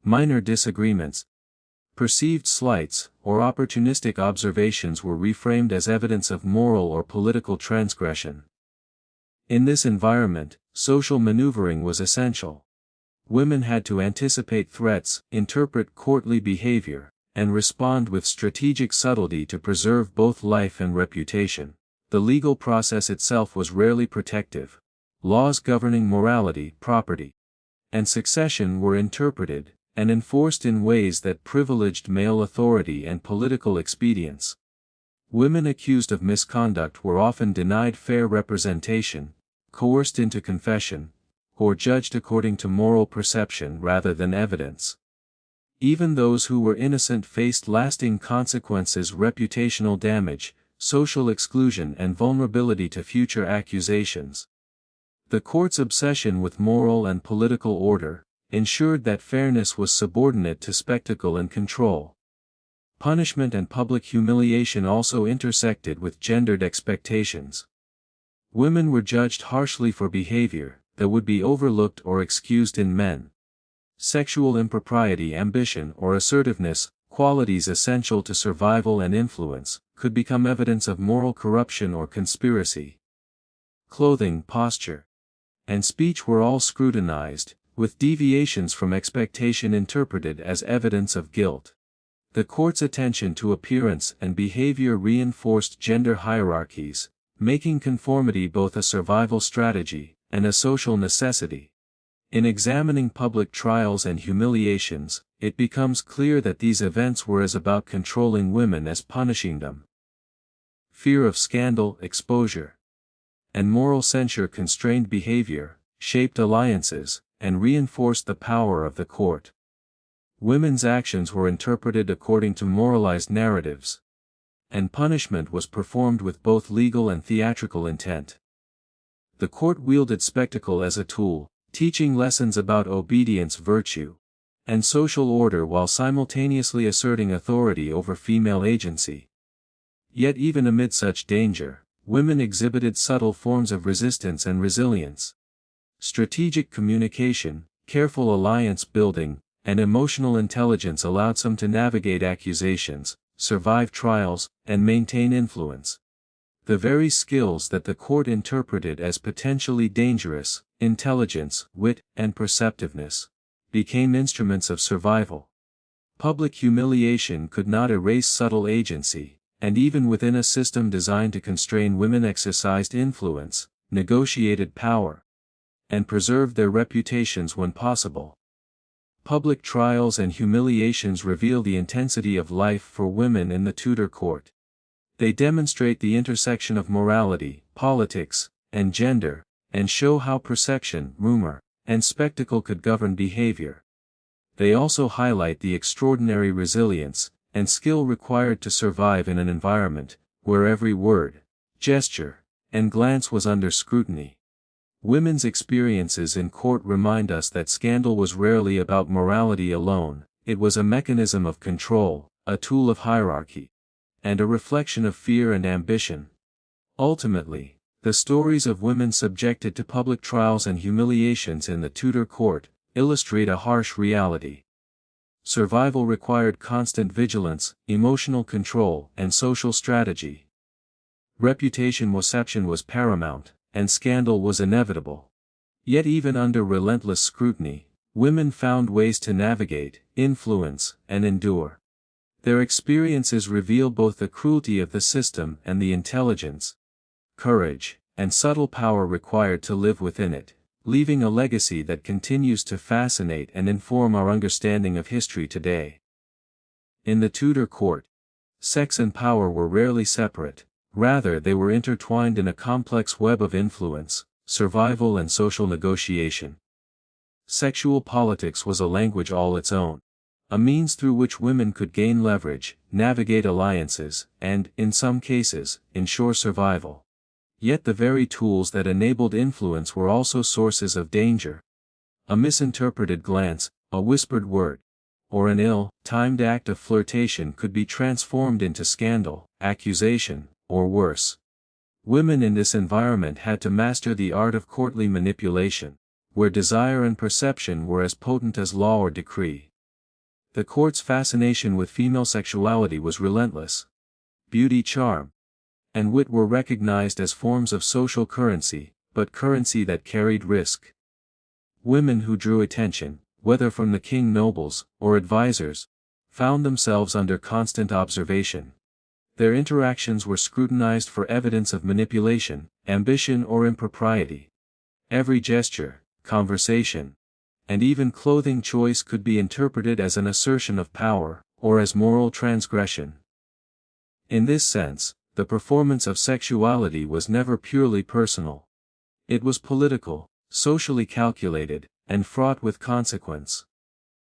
Minor disagreements, perceived slights, or opportunistic observations were reframed as evidence of moral or political transgression. In this environment, social maneuvering was essential. Women had to anticipate threats, interpret courtly behavior, and respond with strategic subtlety to preserve both life and reputation. The legal process itself was rarely protective. Laws governing morality, property, and succession were interpreted and enforced in ways that privileged male authority and political expedience. Women accused of misconduct were often denied fair representation, coerced into confession, or judged according to moral perception rather than evidence. Even those who were innocent faced lasting consequences: reputational damage, social exclusion, and vulnerability to future accusations. The court's obsession with moral and political order ensured that fairness was subordinate to spectacle and control. Punishment and public humiliation also intersected with gendered expectations. Women were judged harshly for behavior that would be overlooked or excused in men. Sexual impropriety, ambition, or assertiveness, qualities essential to survival and influence, could become evidence of moral corruption or conspiracy. clothing, posture, and speech were all scrutinized, with deviations from expectation interpreted as evidence of guilt. The court's attention to appearance and behavior reinforced gender hierarchies, making conformity both a survival strategy and a social necessity. In examining public trials and humiliations, it becomes clear that these events were as about controlling women as punishing them. Fear of scandal, exposure, and moral censure constrained behavior, shaped alliances, and reinforced the power of the court. Women's actions were interpreted according to moralized narratives, and punishment was performed with both legal and theatrical intent. The court wielded spectacle as a tool, teaching lessons about obedience, virtue, and social order while simultaneously asserting authority over female agency. Yet even amid such danger, women exhibited subtle forms of resistance and resilience. Strategic communication, careful alliance building, and emotional intelligence allowed some to navigate accusations, survive trials, and maintain influence. The very skills that the court interpreted as potentially dangerous, intelligence, wit, and perceptiveness, became instruments of survival. Public humiliation could not erase subtle agency, and even within a system designed to constrain women exercised influence, negotiated power, and preserved their reputations when possible. Public trials and humiliations reveal the intensity of life for women in the Tudor court. They demonstrate the intersection of morality, politics, and gender, and show how perception, rumor, and spectacle could govern behavior. They also highlight the extraordinary resilience and skill required to survive in an environment where every word, gesture, and glance was under scrutiny. Women's experiences in court remind us that scandal was rarely about morality alone, it was a mechanism of control, a tool of hierarchy, and a reflection of fear and ambition. Ultimately, the stories of women subjected to public trials and humiliations in the Tudor court illustrate a harsh reality. Survival required constant vigilance, emotional control, and social strategy. Reputation was paramount, and scandal was inevitable. Yet even under relentless scrutiny, women found ways to navigate, influence, and endure. Their experiences reveal both the cruelty of the system and the intelligence, courage, and subtle power required to live within it, leaving a legacy that continues to fascinate and inform our understanding of history today. In the Tudor court, sex and power were rarely separate. Rather, they were intertwined in a complex web of influence, survival, and social negotiation. Sexual politics was a language all its own, a means through which women could gain leverage, navigate alliances, and, in some cases, ensure survival. Yet the very tools that enabled influence were also sources of danger. A misinterpreted glance, a whispered word, or an ill-timed act of flirtation could be transformed into scandal, accusation, or worse. Women in this environment had to master the art of courtly manipulation, where desire and perception were as potent as law or decree. The court's fascination with female sexuality was relentless. Beauty, charm, and wit were recognized as forms of social currency, but currency that carried risk. Women who drew attention, whether from the king, nobles, or advisors, found themselves under constant observation. Their interactions were scrutinized for evidence of manipulation, ambition, or impropriety. Every gesture, conversation, and even clothing choice could be interpreted as an assertion of power, or as moral transgression. In this sense, the performance of sexuality was never purely personal. It was political, socially calculated, and fraught with consequence.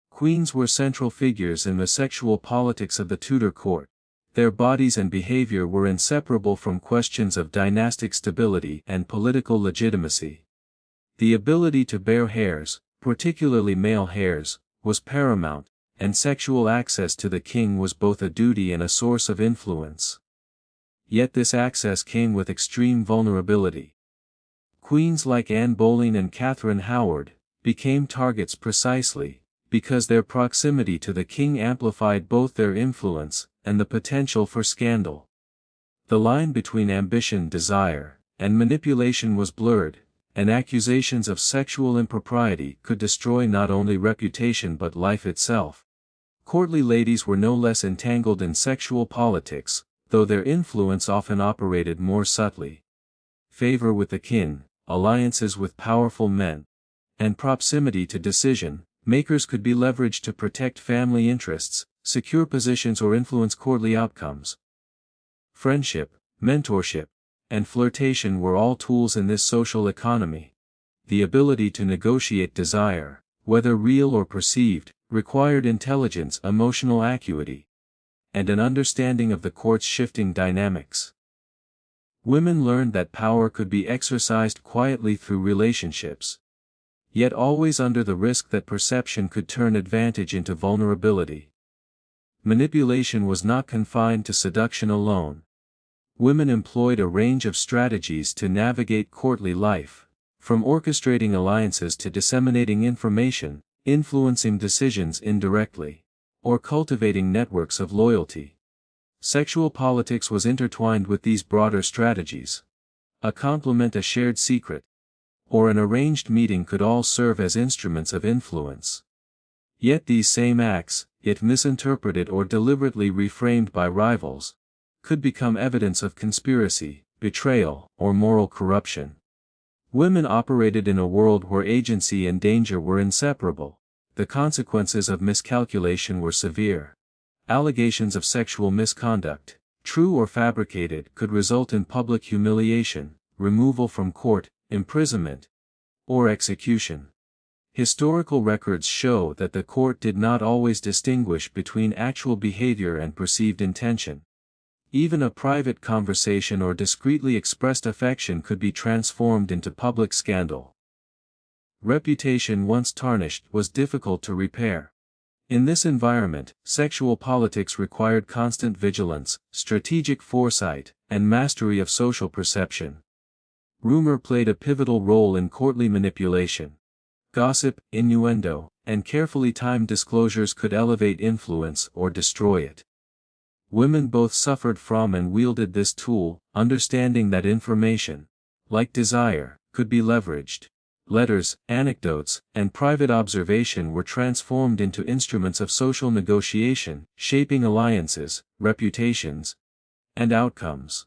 Queens were central figures in the sexual politics of the Tudor court. Their bodies and behavior were inseparable from questions of dynastic stability and political legitimacy. The ability to bear hairs, particularly male hairs, was paramount, and sexual access to the king was both a duty and a source of influence. Yet this access came with extreme vulnerability. Queens like Anne Boleyn and Catherine Howard became targets precisely because their proximity to the king amplified both their influence and the potential for scandal. The line between ambition, desire, and manipulation was blurred, and accusations of sexual impropriety could destroy not only reputation but life itself. Courtly ladies were no less entangled in sexual politics, though their influence often operated more subtly. Favor with the king, alliances with powerful men, and proximity to decision makers could be leveraged to protect family interests, secure positions or influence courtly outcomes. Friendship, mentorship, and flirtation were all tools in this social economy. The ability to negotiate desire, whether real or perceived, required intelligence, emotional acuity, and an understanding of the court's shifting dynamics. Women learned that power could be exercised quietly through relationships, yet always under the risk that perception could turn advantage into vulnerability. Manipulation was not confined to seduction alone. Women employed a range of strategies to navigate courtly life, from orchestrating alliances to disseminating information, influencing decisions indirectly, or cultivating networks of loyalty. Sexual politics was intertwined with these broader strategies. A compliment, a shared secret, or an arranged meeting could all serve as instruments of influence. Yet these same acts, if misinterpreted or deliberately reframed by rivals, could become evidence of conspiracy, betrayal, or moral corruption. Women operated in a world where agency and danger were inseparable. The consequences of miscalculation were severe. Allegations of sexual misconduct, true or fabricated, could result in public humiliation, removal from court, imprisonment, or execution. Historical records show that the court did not always distinguish between actual behavior and perceived intention. Even a private conversation or discreetly expressed affection could be transformed into public scandal. Reputation once tarnished was difficult to repair. In this environment, sexual politics required constant vigilance, strategic foresight, and mastery of social perception. Rumor played a pivotal role in courtly manipulation. Gossip, innuendo, and carefully timed disclosures could elevate influence or destroy it. Women both suffered from and wielded this tool, understanding that information, like desire, could be leveraged. Letters, anecdotes, and private observation were transformed into instruments of social negotiation, shaping alliances, reputations, and outcomes.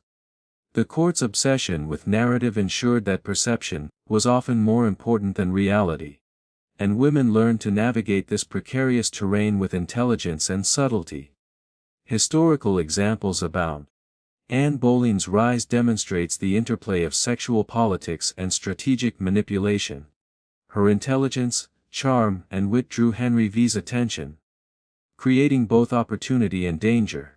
The court's obsession with narrative ensured that perception was often more important than reality, and women learned to navigate this precarious terrain with intelligence and subtlety. Historical examples abound. Anne Boleyn's rise demonstrates the interplay of sexual politics and strategic manipulation. Her intelligence, charm, and wit drew Henry V's attention, creating both opportunity and danger.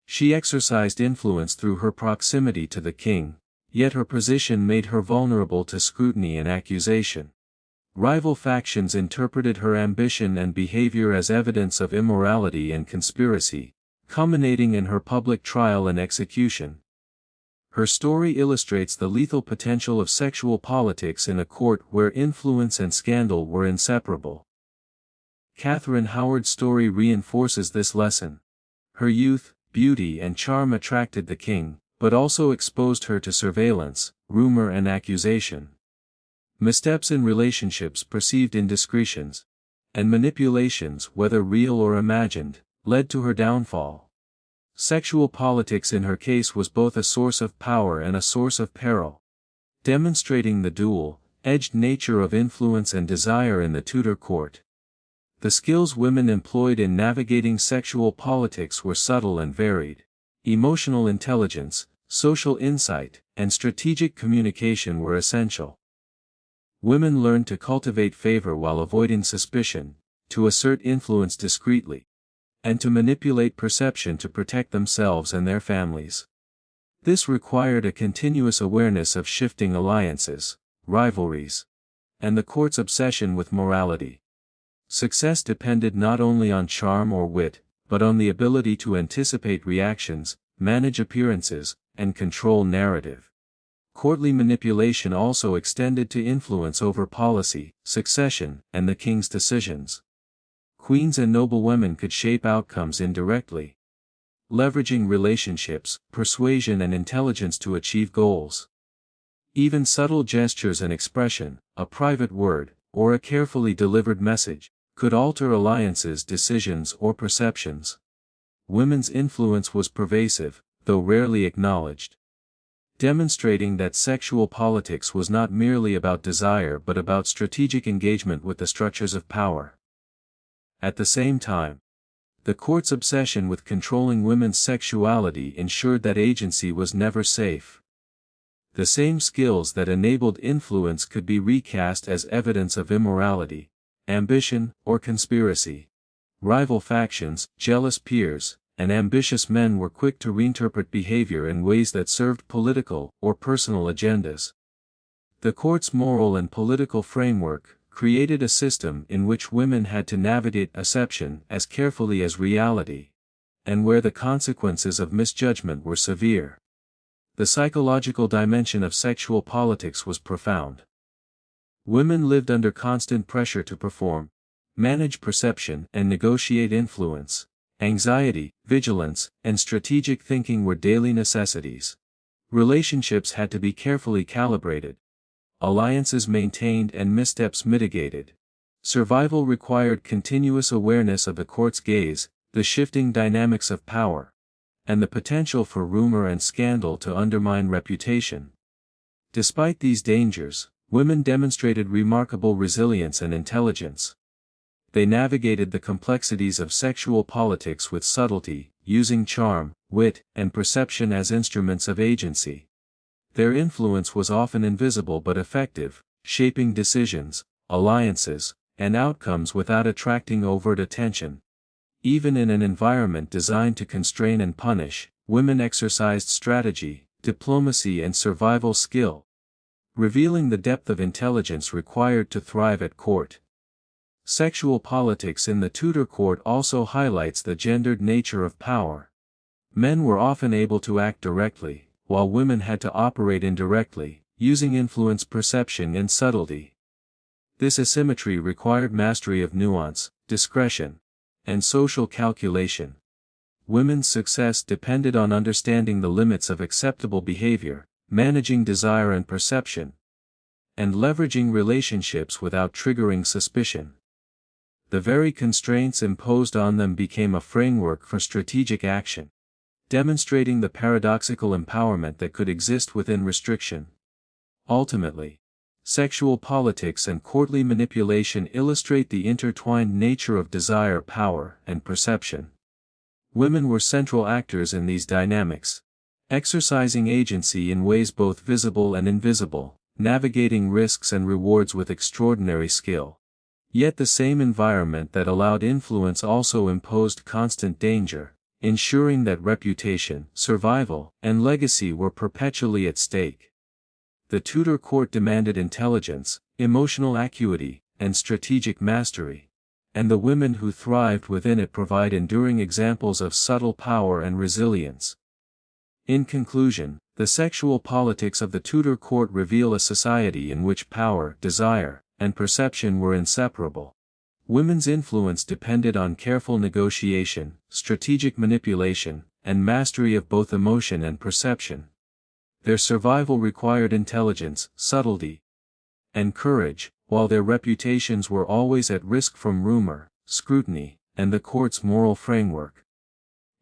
She exercised influence through her proximity to the king, yet her position made her vulnerable to scrutiny and accusation. Rival factions interpreted her ambition and behavior as evidence of immorality and conspiracy, culminating in her public trial and execution. Her story illustrates the lethal potential of sexual politics in a court where influence and scandal were inseparable. Catherine Howard's story reinforces this lesson. Her youth, beauty, and charm attracted the king, but also exposed her to surveillance, rumor, and accusation. Missteps in relationships, perceived indiscretions, and manipulations, whether real or imagined, led to her downfall. Sexual politics in her case was both a source of power and a source of peril, demonstrating the dual-edged nature of influence and desire in the Tudor court. The skills women employed in navigating sexual politics were subtle and varied. Emotional intelligence, social insight, and strategic communication were essential. Women learned to cultivate favor while avoiding suspicion, to assert influence discreetly, and to manipulate perception to protect themselves and their families. This required a continuous awareness of shifting alliances, rivalries, and the court's obsession with morality. Success depended not only on charm or wit, but on the ability to anticipate reactions, manage appearances, and control narrative. Courtly manipulation also extended to influence over policy, succession, and the king's decisions. Queens and noblewomen could shape outcomes indirectly, leveraging relationships, persuasion, and intelligence to achieve goals. Even subtle gestures and expression, a private word, or a carefully delivered message, could alter alliances, decisions, or perceptions. Women's influence was pervasive, though rarely acknowledged, demonstrating that sexual politics was not merely about desire but about strategic engagement with the structures of power. At the same time, the court's obsession with controlling women's sexuality ensured that agency was never safe. The same skills that enabled influence could be recast as evidence of immorality, ambition, or conspiracy. Rival factions, jealous peers, and ambitious men were quick to reinterpret behavior in ways that served political or personal agendas. The court's moral and political framework created a system in which women had to navigate perception as carefully as reality, and where the consequences of misjudgment were severe. The psychological dimension of sexual politics was profound. Women lived under constant pressure to perform, manage perception, and negotiate influence. Anxiety, vigilance, and strategic thinking were daily necessities. Relationships had to be carefully calibrated, alliances maintained, and missteps mitigated. Survival required continuous awareness of the court's gaze, the shifting dynamics of power, and the potential for rumor and scandal to undermine reputation. Despite these dangers, women demonstrated remarkable resilience and intelligence. They navigated the complexities of sexual politics with subtlety, using charm, wit, and perception as instruments of agency. Their influence was often invisible but effective, shaping decisions, alliances, and outcomes without attracting overt attention. Even in an environment designed to constrain and punish, women exercised strategy, diplomacy, and survival skill, revealing the depth of intelligence required to thrive at court. Sexual politics in the Tudor court also highlights the gendered nature of power. Men were often able to act directly, while women had to operate indirectly, using influence, perception, and subtlety. This asymmetry required mastery of nuance, discretion, and social calculation. Women's success depended on understanding the limits of acceptable behavior, managing desire and perception, and leveraging relationships without triggering suspicion. The very constraints imposed on them became a framework for strategic action, demonstrating the paradoxical empowerment that could exist within restriction. Ultimately, sexual politics and courtly manipulation illustrate the intertwined nature of desire, power, and perception. Women were central actors in these dynamics, exercising agency in ways both visible and invisible, navigating risks and rewards with extraordinary skill. Yet the same environment that allowed influence also imposed constant danger, ensuring that reputation, survival, and legacy were perpetually at stake. The Tudor court demanded intelligence, emotional acuity, and strategic mastery, and the women who thrived within it provide enduring examples of subtle power and resilience. In conclusion, the sexual politics of the Tudor court reveal a society in which power, desire, and perception were inseparable. Women's influence depended on careful negotiation, strategic manipulation, and mastery of both emotion and perception. Their survival required intelligence, subtlety, and courage, while their reputations were always at risk from rumor, scrutiny, and the court's moral framework.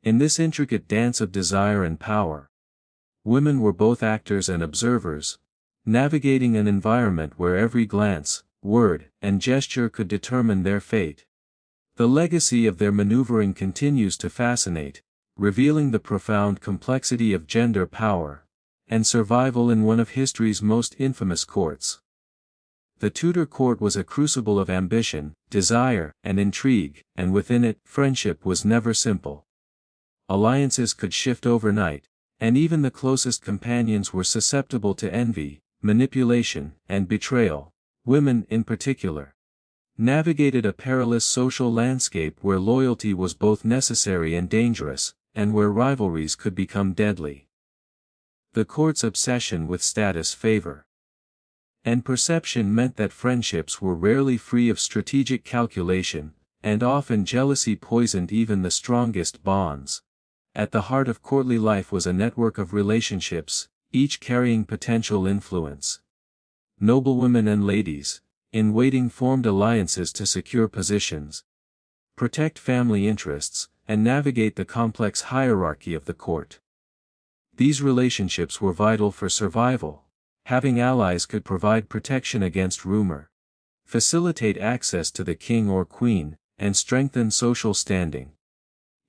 In this intricate dance of desire and power, women were both actors and observers, navigating an environment where every glance, word, and gesture could determine their fate. The legacy of their maneuvering continues to fascinate, revealing the profound complexity of gender power and survival in one of history's most infamous courts. The Tudor court was a crucible of ambition, desire, and intrigue, and within it, friendship was never simple. Alliances could shift overnight, and even the closest companions were susceptible to envy, manipulation, and betrayal. Women, in particular, navigated a perilous social landscape where loyalty was both necessary and dangerous, and where rivalries could become deadly. The court's obsession with status, favor, and perception meant that friendships were rarely free of strategic calculation, and often jealousy poisoned even the strongest bonds. At the heart of courtly life was a network of relationships, each carrying potential influence. Noblewomen and ladies, in waiting, formed alliances to secure positions, protect family interests, and navigate the complex hierarchy of the court. These relationships were vital for survival. Having allies could provide protection against rumor, facilitate access to the king or queen, and strengthen social standing.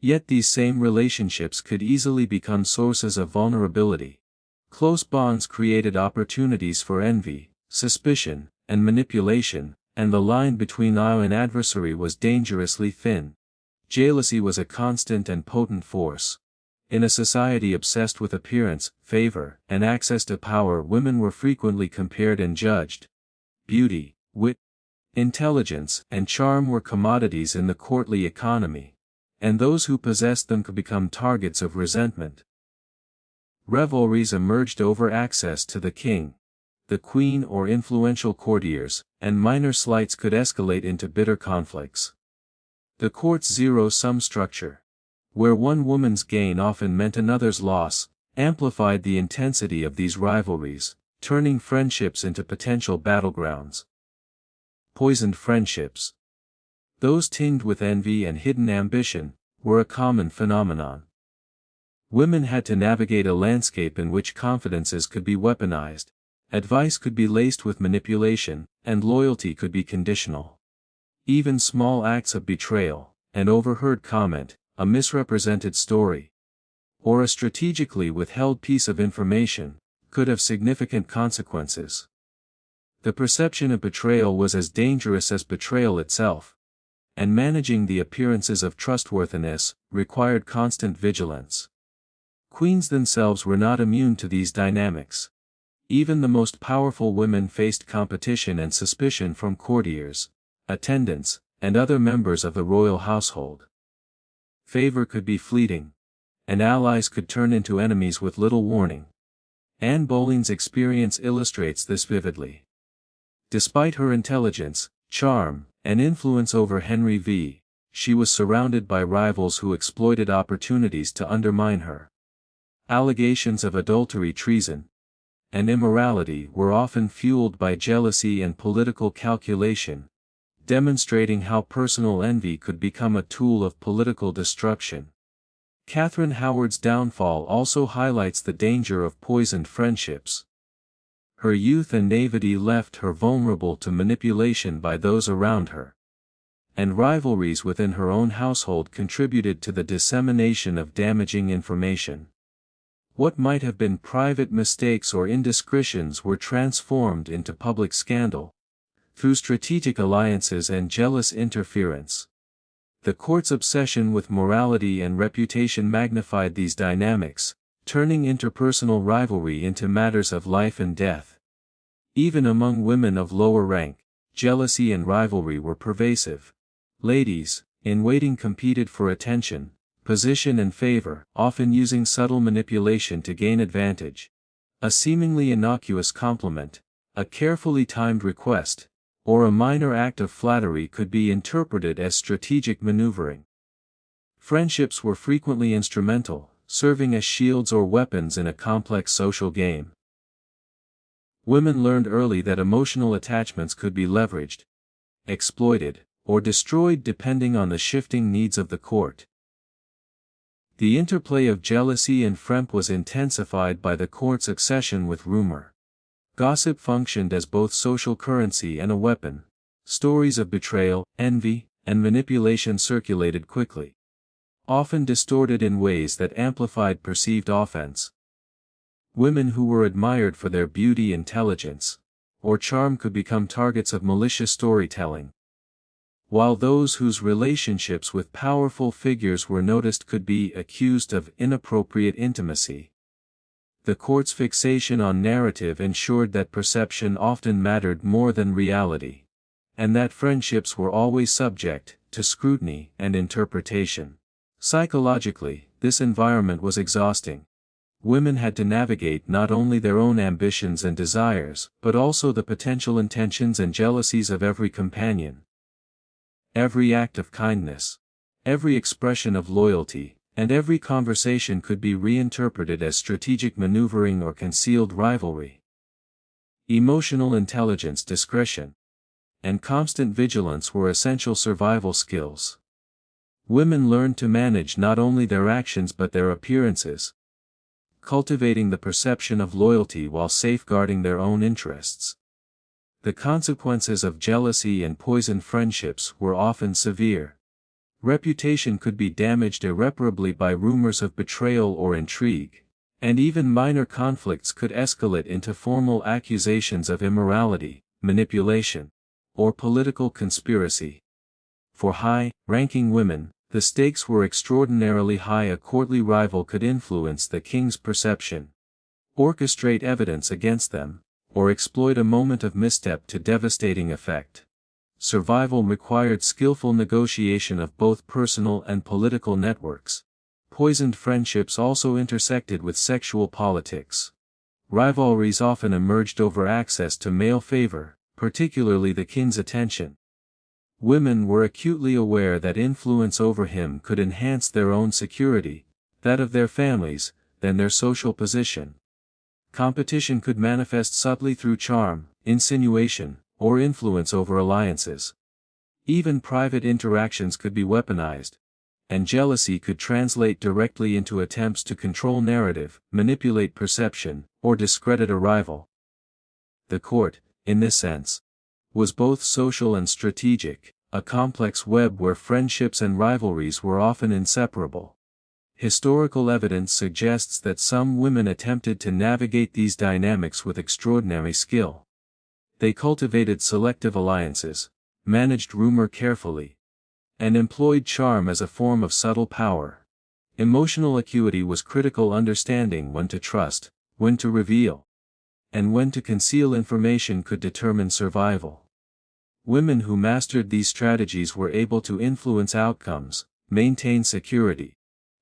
Yet these same relationships could easily become sources of vulnerability. Close bonds created opportunities for envy, suspicion, and manipulation, and the line between ally and adversary was dangerously thin. Jealousy was a constant and potent force. In a society obsessed with appearance, favor, and access to power, women were frequently compared and judged. Beauty, wit, intelligence, and charm were commodities in the courtly economy, and those who possessed them could become targets of resentment. Rivalries emerged over access to the king, the queen, or influential courtiers, and minor slights could escalate into bitter conflicts. The court's zero-sum structure, where one woman's gain often meant another's loss, amplified the intensity of these rivalries, turning friendships into potential battlegrounds. Poisoned friendships, those tinged with envy and hidden ambition, were a common phenomenon. Women had to navigate a landscape in which confidences could be weaponized, advice could be laced with manipulation, and loyalty could be conditional. Even small acts of betrayal, an overheard comment, a misrepresented story, or a strategically withheld piece of information, could have significant consequences. The perception of betrayal was as dangerous as betrayal itself, and managing the appearances of trustworthiness required constant vigilance. Queens themselves were not immune to these dynamics. Even the most powerful women faced competition and suspicion from courtiers, attendants, and other members of the royal household. Favor could be fleeting, and allies could turn into enemies with little warning. Anne Boleyn's experience illustrates this vividly. Despite her intelligence, charm, and influence over Henry V, she was surrounded by rivals who exploited opportunities to undermine her. Allegations of adultery, treason, and immorality were often fueled by jealousy and political calculation, demonstrating how personal envy could become a tool of political destruction. Catherine Howard's downfall also highlights the danger of poisoned friendships. Her youth and naivety left her vulnerable to manipulation by those around her, and rivalries within her own household contributed to the dissemination of damaging information. What might have been private mistakes or indiscretions were transformed into public scandal, through strategic alliances and jealous interference. The court's obsession with morality and reputation magnified these dynamics, turning interpersonal rivalry into matters of life and death. Even among women of lower rank, jealousy and rivalry were pervasive. Ladies, in waiting, competed for attention, position, and favor, often using subtle manipulation to gain advantage. A seemingly innocuous compliment, a carefully timed request, or a minor act of flattery could be interpreted as strategic maneuvering. Friendships were frequently instrumental, serving as shields or weapons in a complex social game. Women learned early that emotional attachments could be leveraged, exploited, or destroyed depending on the shifting needs of the court. The interplay of jealousy and friendship was intensified by the court's obsession with rumor. Gossip functioned as both social currency and a weapon. Stories of betrayal, envy, and manipulation circulated quickly, often distorted in ways that amplified perceived offense. Women who were admired for their beauty, intelligence, or charm could become targets of malicious storytelling, while those whose relationships with powerful figures were noticed could be accused of inappropriate intimacy. The court's fixation on narrative ensured that perception often mattered more than reality, and that friendships were always subject to scrutiny and interpretation. Psychologically, this environment was exhausting. Women had to navigate not only their own ambitions and desires, but also the potential intentions and jealousies of every companion. Every act of kindness, every expression of loyalty, and every conversation could be reinterpreted as strategic maneuvering or concealed rivalry. Emotional intelligence, discretion, and constant vigilance were essential survival skills. Women learned to manage not only their actions but their appearances, cultivating the perception of loyalty while safeguarding their own interests. The consequences of jealousy and poisoned friendships were often severe. Reputation could be damaged irreparably by rumors of betrayal or intrigue, and even minor conflicts could escalate into formal accusations of immorality, manipulation, or political conspiracy. For high-ranking women, the stakes were extraordinarily high. A courtly rival could influence the king's perception, orchestrate evidence against them, or exploit a moment of misstep to devastating effect. Survival required skillful negotiation of both personal and political networks. Poisoned friendships also intersected with sexual politics. Rivalries often emerged over access to male favor, particularly the king's attention. Women were acutely aware that influence over him could enhance their own security, that of their families, than their social position. Competition could manifest subtly through charm, insinuation, or influence over alliances. Even private interactions could be weaponized, and jealousy could translate directly into attempts to control narrative, manipulate perception, or discredit a rival. The court, in this sense, was both social and strategic, a complex web where friendships and rivalries were often inseparable. Historical evidence suggests that some women attempted to navigate these dynamics with extraordinary skill. They cultivated selective alliances, managed rumor carefully, and employed charm as a form of subtle power. Emotional acuity was critical, understanding when to trust, when to reveal, and when to conceal information could determine survival. Women who mastered these strategies were able to influence outcomes, maintain security,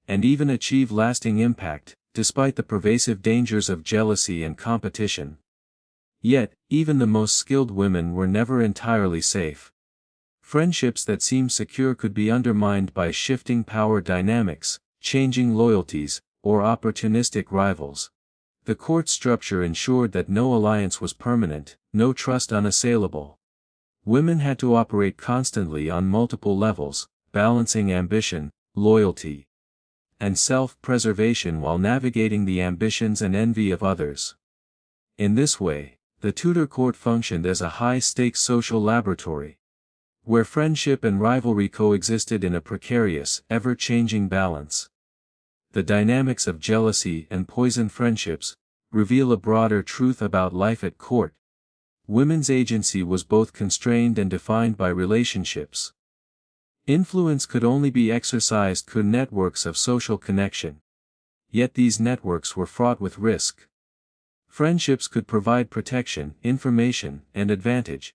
and even achieve lasting impact, despite the pervasive dangers of jealousy and competition. Yet, even the most skilled women were never entirely safe. Friendships that seemed secure could be undermined by shifting power dynamics, changing loyalties, or opportunistic rivals. The court structure ensured that no alliance was permanent, no trust unassailable. Women had to operate constantly on multiple levels, balancing ambition, loyalty, and self-preservation while navigating the ambitions and envy of others. In this way, the Tudor court functioned as a high-stakes social laboratory, where friendship and rivalry coexisted in a precarious, ever-changing balance. The dynamics of jealousy and poisoned friendships reveal a broader truth about life at court. Women's agency was both constrained and defined by relationships. Influence could only be exercised through networks of social connection. Yet these networks were fraught with risk. Friendships could provide protection, information, and advantage,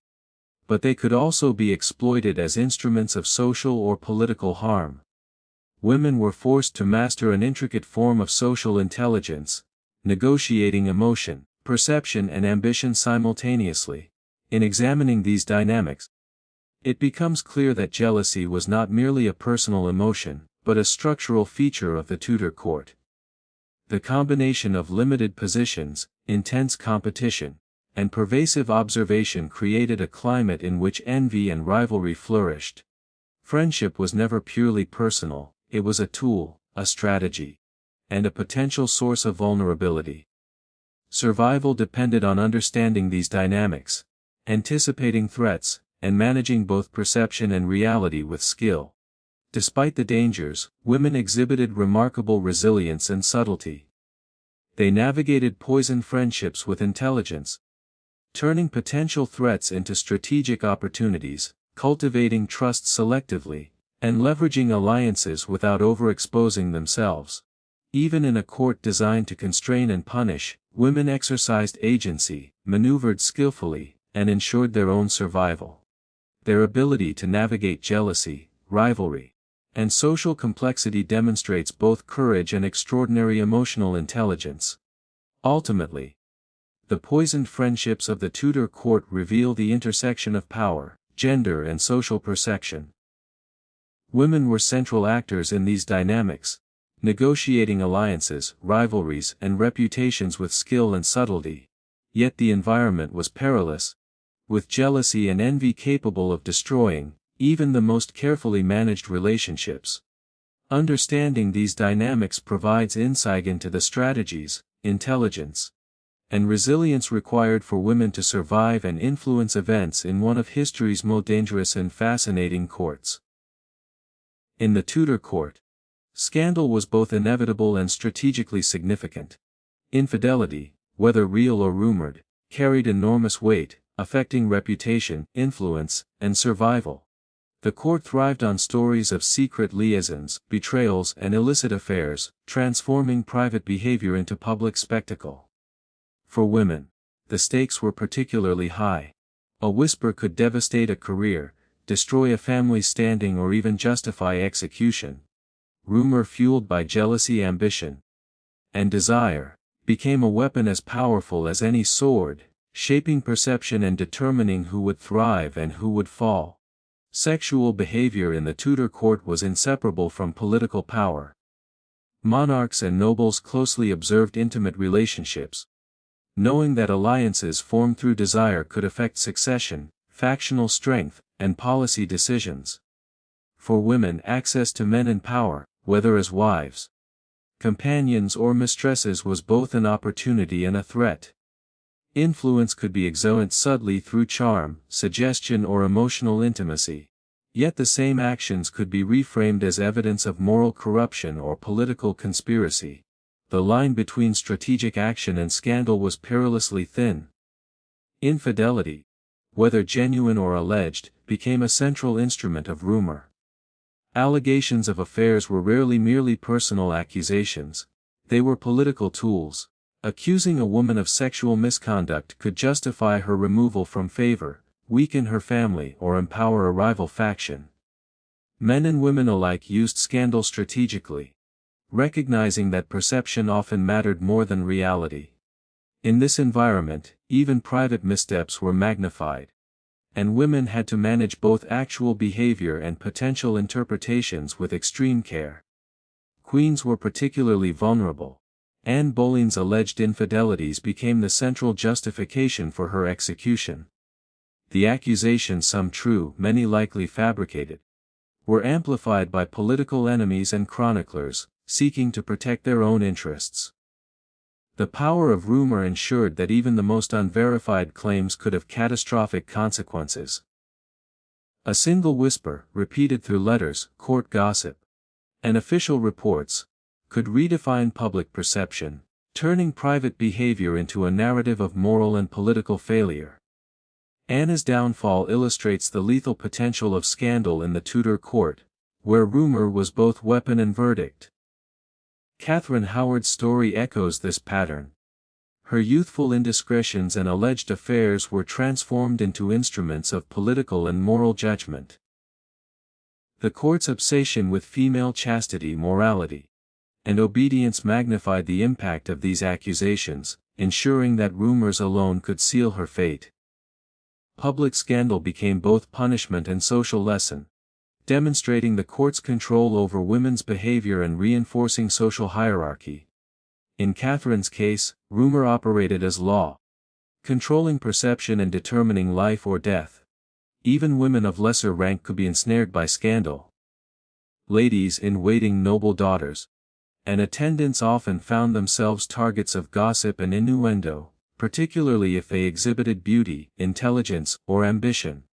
but they could also be exploited as instruments of social or political harm. Women were forced to master an intricate form of social intelligence, negotiating emotion, perception, and ambition simultaneously. In examining these dynamics, it becomes clear that jealousy was not merely a personal emotion, but a structural feature of the Tudor court. The combination of limited positions, intense competition, and pervasive observation created a climate in which envy and rivalry flourished. Friendship was never purely personal, it was a tool, a strategy, and a potential source of vulnerability. Survival depended on understanding these dynamics, anticipating threats, and managing both perception and reality with skill. Despite the dangers, women exhibited remarkable resilience and subtlety. They navigated poisoned friendships with intelligence, turning potential threats into strategic opportunities, cultivating trust selectively, and leveraging alliances without overexposing themselves. Even in a court designed to constrain and punish, women exercised agency, maneuvered skillfully, and ensured their own survival. Their ability to navigate jealousy, rivalry, and social complexity demonstrates both courage and extraordinary emotional intelligence. Ultimately, the poisoned friendships of the Tudor court reveal the intersection of power, gender, and social perception. Women were central actors in these dynamics, negotiating alliances, rivalries, and reputations with skill and subtlety. Yet the environment was perilous, with jealousy and envy capable of destroying even the most carefully managed relationships. Understanding these dynamics provides insight into the strategies, intelligence, and resilience required for women to survive and influence events in one of history's most dangerous and fascinating courts. In the Tudor court, scandal was both inevitable and strategically significant. Infidelity, whether real or rumored, carried enormous weight, affecting reputation, influence, and survival. The court thrived on stories of secret liaisons, betrayals, and illicit affairs, transforming private behavior into public spectacle. For women, the stakes were particularly high. A whisper could devastate a career, destroy a family's standing, or even justify execution. Rumor, fueled by jealousy, ambition, and desire, became a weapon as powerful as any sword, shaping perception and determining who would thrive and who would fall. Sexual behavior in the Tudor court was inseparable from political power. Monarchs and nobles closely observed intimate relationships, knowing that alliances formed through desire could affect succession, factional strength, and policy decisions. For women, access to men in power, whether as wives, companions, or mistresses, was both an opportunity and a threat. Influence could be exerted subtly through charm, suggestion, or emotional intimacy. Yet the same actions could be reframed as evidence of moral corruption or political conspiracy. The line between strategic action and scandal was perilously thin. Infidelity, whether genuine or alleged, became a central instrument of rumor. Allegations of affairs were rarely merely personal accusations, they were political tools. Accusing a woman of sexual misconduct could justify her removal from favor, weaken her family, or empower a rival faction. Men and women alike used scandal strategically, recognizing that perception often mattered more than reality. In this environment, even private missteps were magnified, and women had to manage both actual behavior and potential interpretations with extreme care. Queens were particularly vulnerable. Anne Boleyn's alleged infidelities became the central justification for her execution. The accusations, some true, many likely fabricated, were amplified by political enemies and chroniclers, seeking to protect their own interests. The power of rumor ensured that even the most unverified claims could have catastrophic consequences. A single whisper, repeated through letters, court gossip, and official reports, could redefine public perception, turning private behavior into a narrative of moral and political failure. Anne's downfall illustrates the lethal potential of scandal in the Tudor court, where rumor was both weapon and verdict. Catherine Howard's story echoes this pattern. Her youthful indiscretions and alleged affairs were transformed into instruments of political and moral judgment. The court's obsession with female chastity, morality, and obedience magnified the impact of these accusations, ensuring that rumors alone could seal her fate. Public scandal became both punishment and social lesson, demonstrating the court's control over women's behavior and reinforcing social hierarchy. In Catherine's case, rumor operated as law, controlling perception and determining life or death. Even women of lesser rank could be ensnared by scandal. Ladies-in-waiting, noble daughters, and attendants often found themselves targets of gossip and innuendo, particularly if they exhibited beauty, intelligence, or ambition.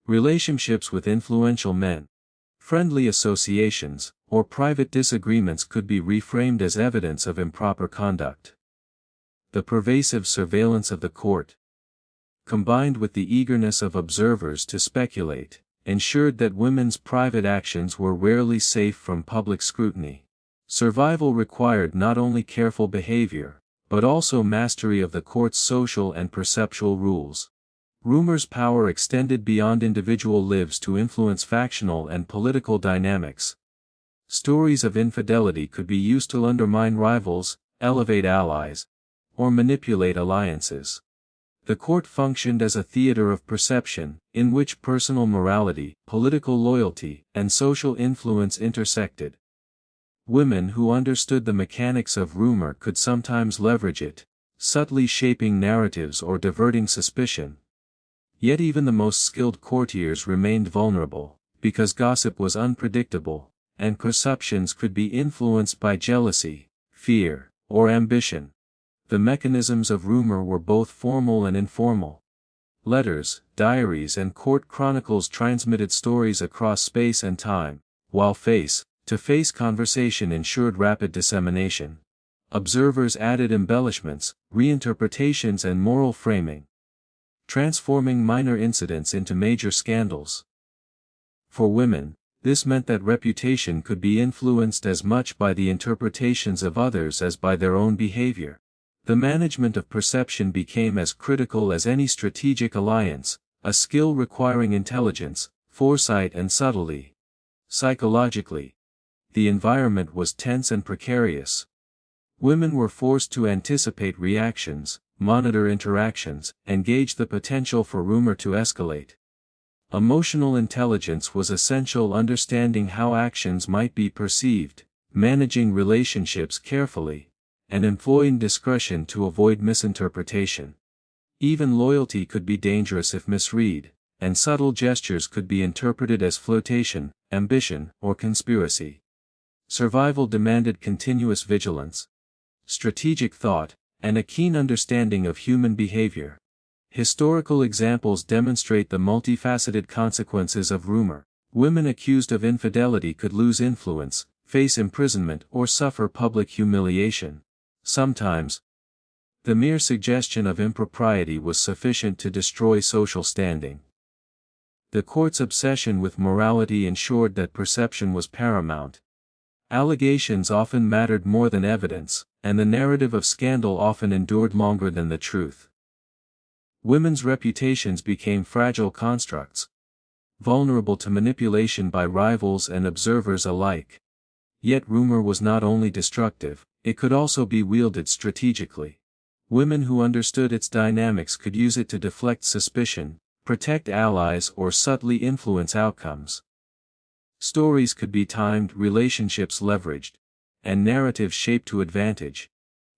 Relationships with influential men, friendly associations, or private disagreements could be reframed as evidence of improper conduct. The pervasive surveillance of the court, combined with the eagerness of observers to speculate, ensured that women's private actions were rarely safe from public scrutiny. Survival required not only careful behavior, but also mastery of the court's social and perceptual rules. Rumor's power extended beyond individual lives to influence factional and political dynamics. Stories of infidelity could be used to undermine rivals, elevate allies, or manipulate alliances. The court functioned as a theater of perception, in which personal morality, political loyalty, and social influence intersected. Women who understood the mechanics of rumor could sometimes leverage it, subtly shaping narratives or diverting suspicion. Yet even the most skilled courtiers remained vulnerable, because gossip was unpredictable, and perceptions could be influenced by jealousy, fear, or ambition. The mechanisms of rumor were both formal and informal. Letters, diaries, and court chronicles transmitted stories across space and time, while face-to-face conversation ensured rapid dissemination. Observers added embellishments, reinterpretations, and moral framing, transforming minor incidents into major scandals. For women, this meant that reputation could be influenced as much by the interpretations of others as by their own behavior. The management of perception became as critical as any strategic alliance, a skill requiring intelligence, foresight, and subtlety. Psychologically, the environment was tense and precarious. Women were forced to anticipate reactions, monitor interactions, and gauge the potential for rumor to escalate. Emotional intelligence was essential, understanding how actions might be perceived, managing relationships carefully, and employing discretion to avoid misinterpretation. Even loyalty could be dangerous if misread, and subtle gestures could be interpreted as flirtation, ambition, or conspiracy. Survival demanded continuous vigilance, strategic thought, and a keen understanding of human behavior. Historical examples demonstrate the multifaceted consequences of rumor. Women accused of infidelity could lose influence, face imprisonment, or suffer public humiliation. Sometimes, the mere suggestion of impropriety was sufficient to destroy social standing. The court's obsession with morality ensured that perception was paramount. Allegations often mattered more than evidence, and the narrative of scandal often endured longer than the truth. Women's reputations became fragile constructs, vulnerable to manipulation by rivals and observers alike. Yet rumor was not only destructive, it could also be wielded strategically. Women who understood its dynamics could use it to deflect suspicion, protect allies, or subtly influence outcomes. Stories could be timed, relationships leveraged, and narratives shaped to advantage.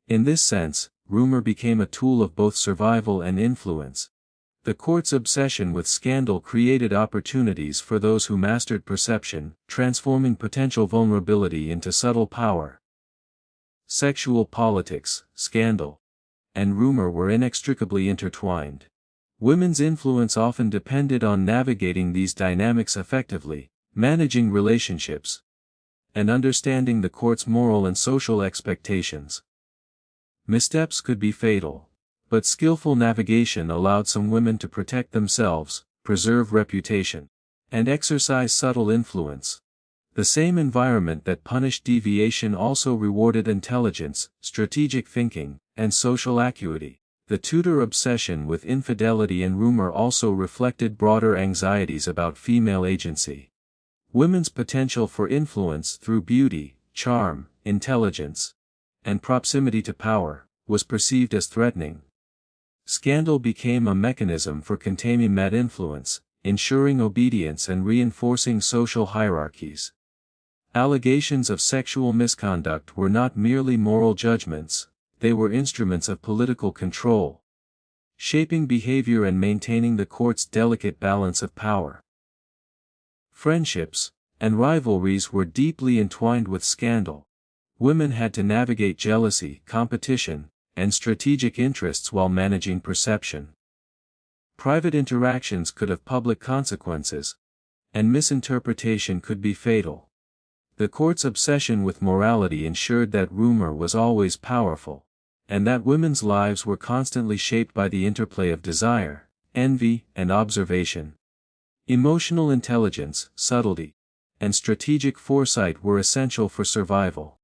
In this sense, rumor became a tool of both survival and influence. The court's obsession with scandal created opportunities for those who mastered perception, transforming potential vulnerability into subtle power. Sexual politics, scandal, and rumor were inextricably intertwined. Women's influence often depended on navigating these dynamics effectively, managing relationships, and understanding the court's moral and social expectations. Missteps could be fatal, but skillful navigation allowed some women to protect themselves, preserve reputation, and exercise subtle influence. The same environment that punished deviation also rewarded intelligence, strategic thinking, and social acuity. The Tudor obsession with infidelity and rumor also reflected broader anxieties about female agency. Women's potential for influence through beauty, charm, intelligence, and proximity to power was perceived as threatening. Scandal became a mechanism for containing that influence, ensuring obedience and reinforcing social hierarchies. Allegations of sexual misconduct were not merely moral judgments, they were instruments of political control, shaping behavior and maintaining the court's delicate balance of power. Friendships and rivalries were deeply entwined with scandal. Women had to navigate jealousy, competition, and strategic interests while managing perception. Private interactions could have public consequences, and misinterpretation could be fatal. The court's obsession with morality ensured that rumor was always powerful, and that women's lives were constantly shaped by the interplay of desire, envy, and observation. Emotional intelligence, subtlety, and strategic foresight were essential for survival.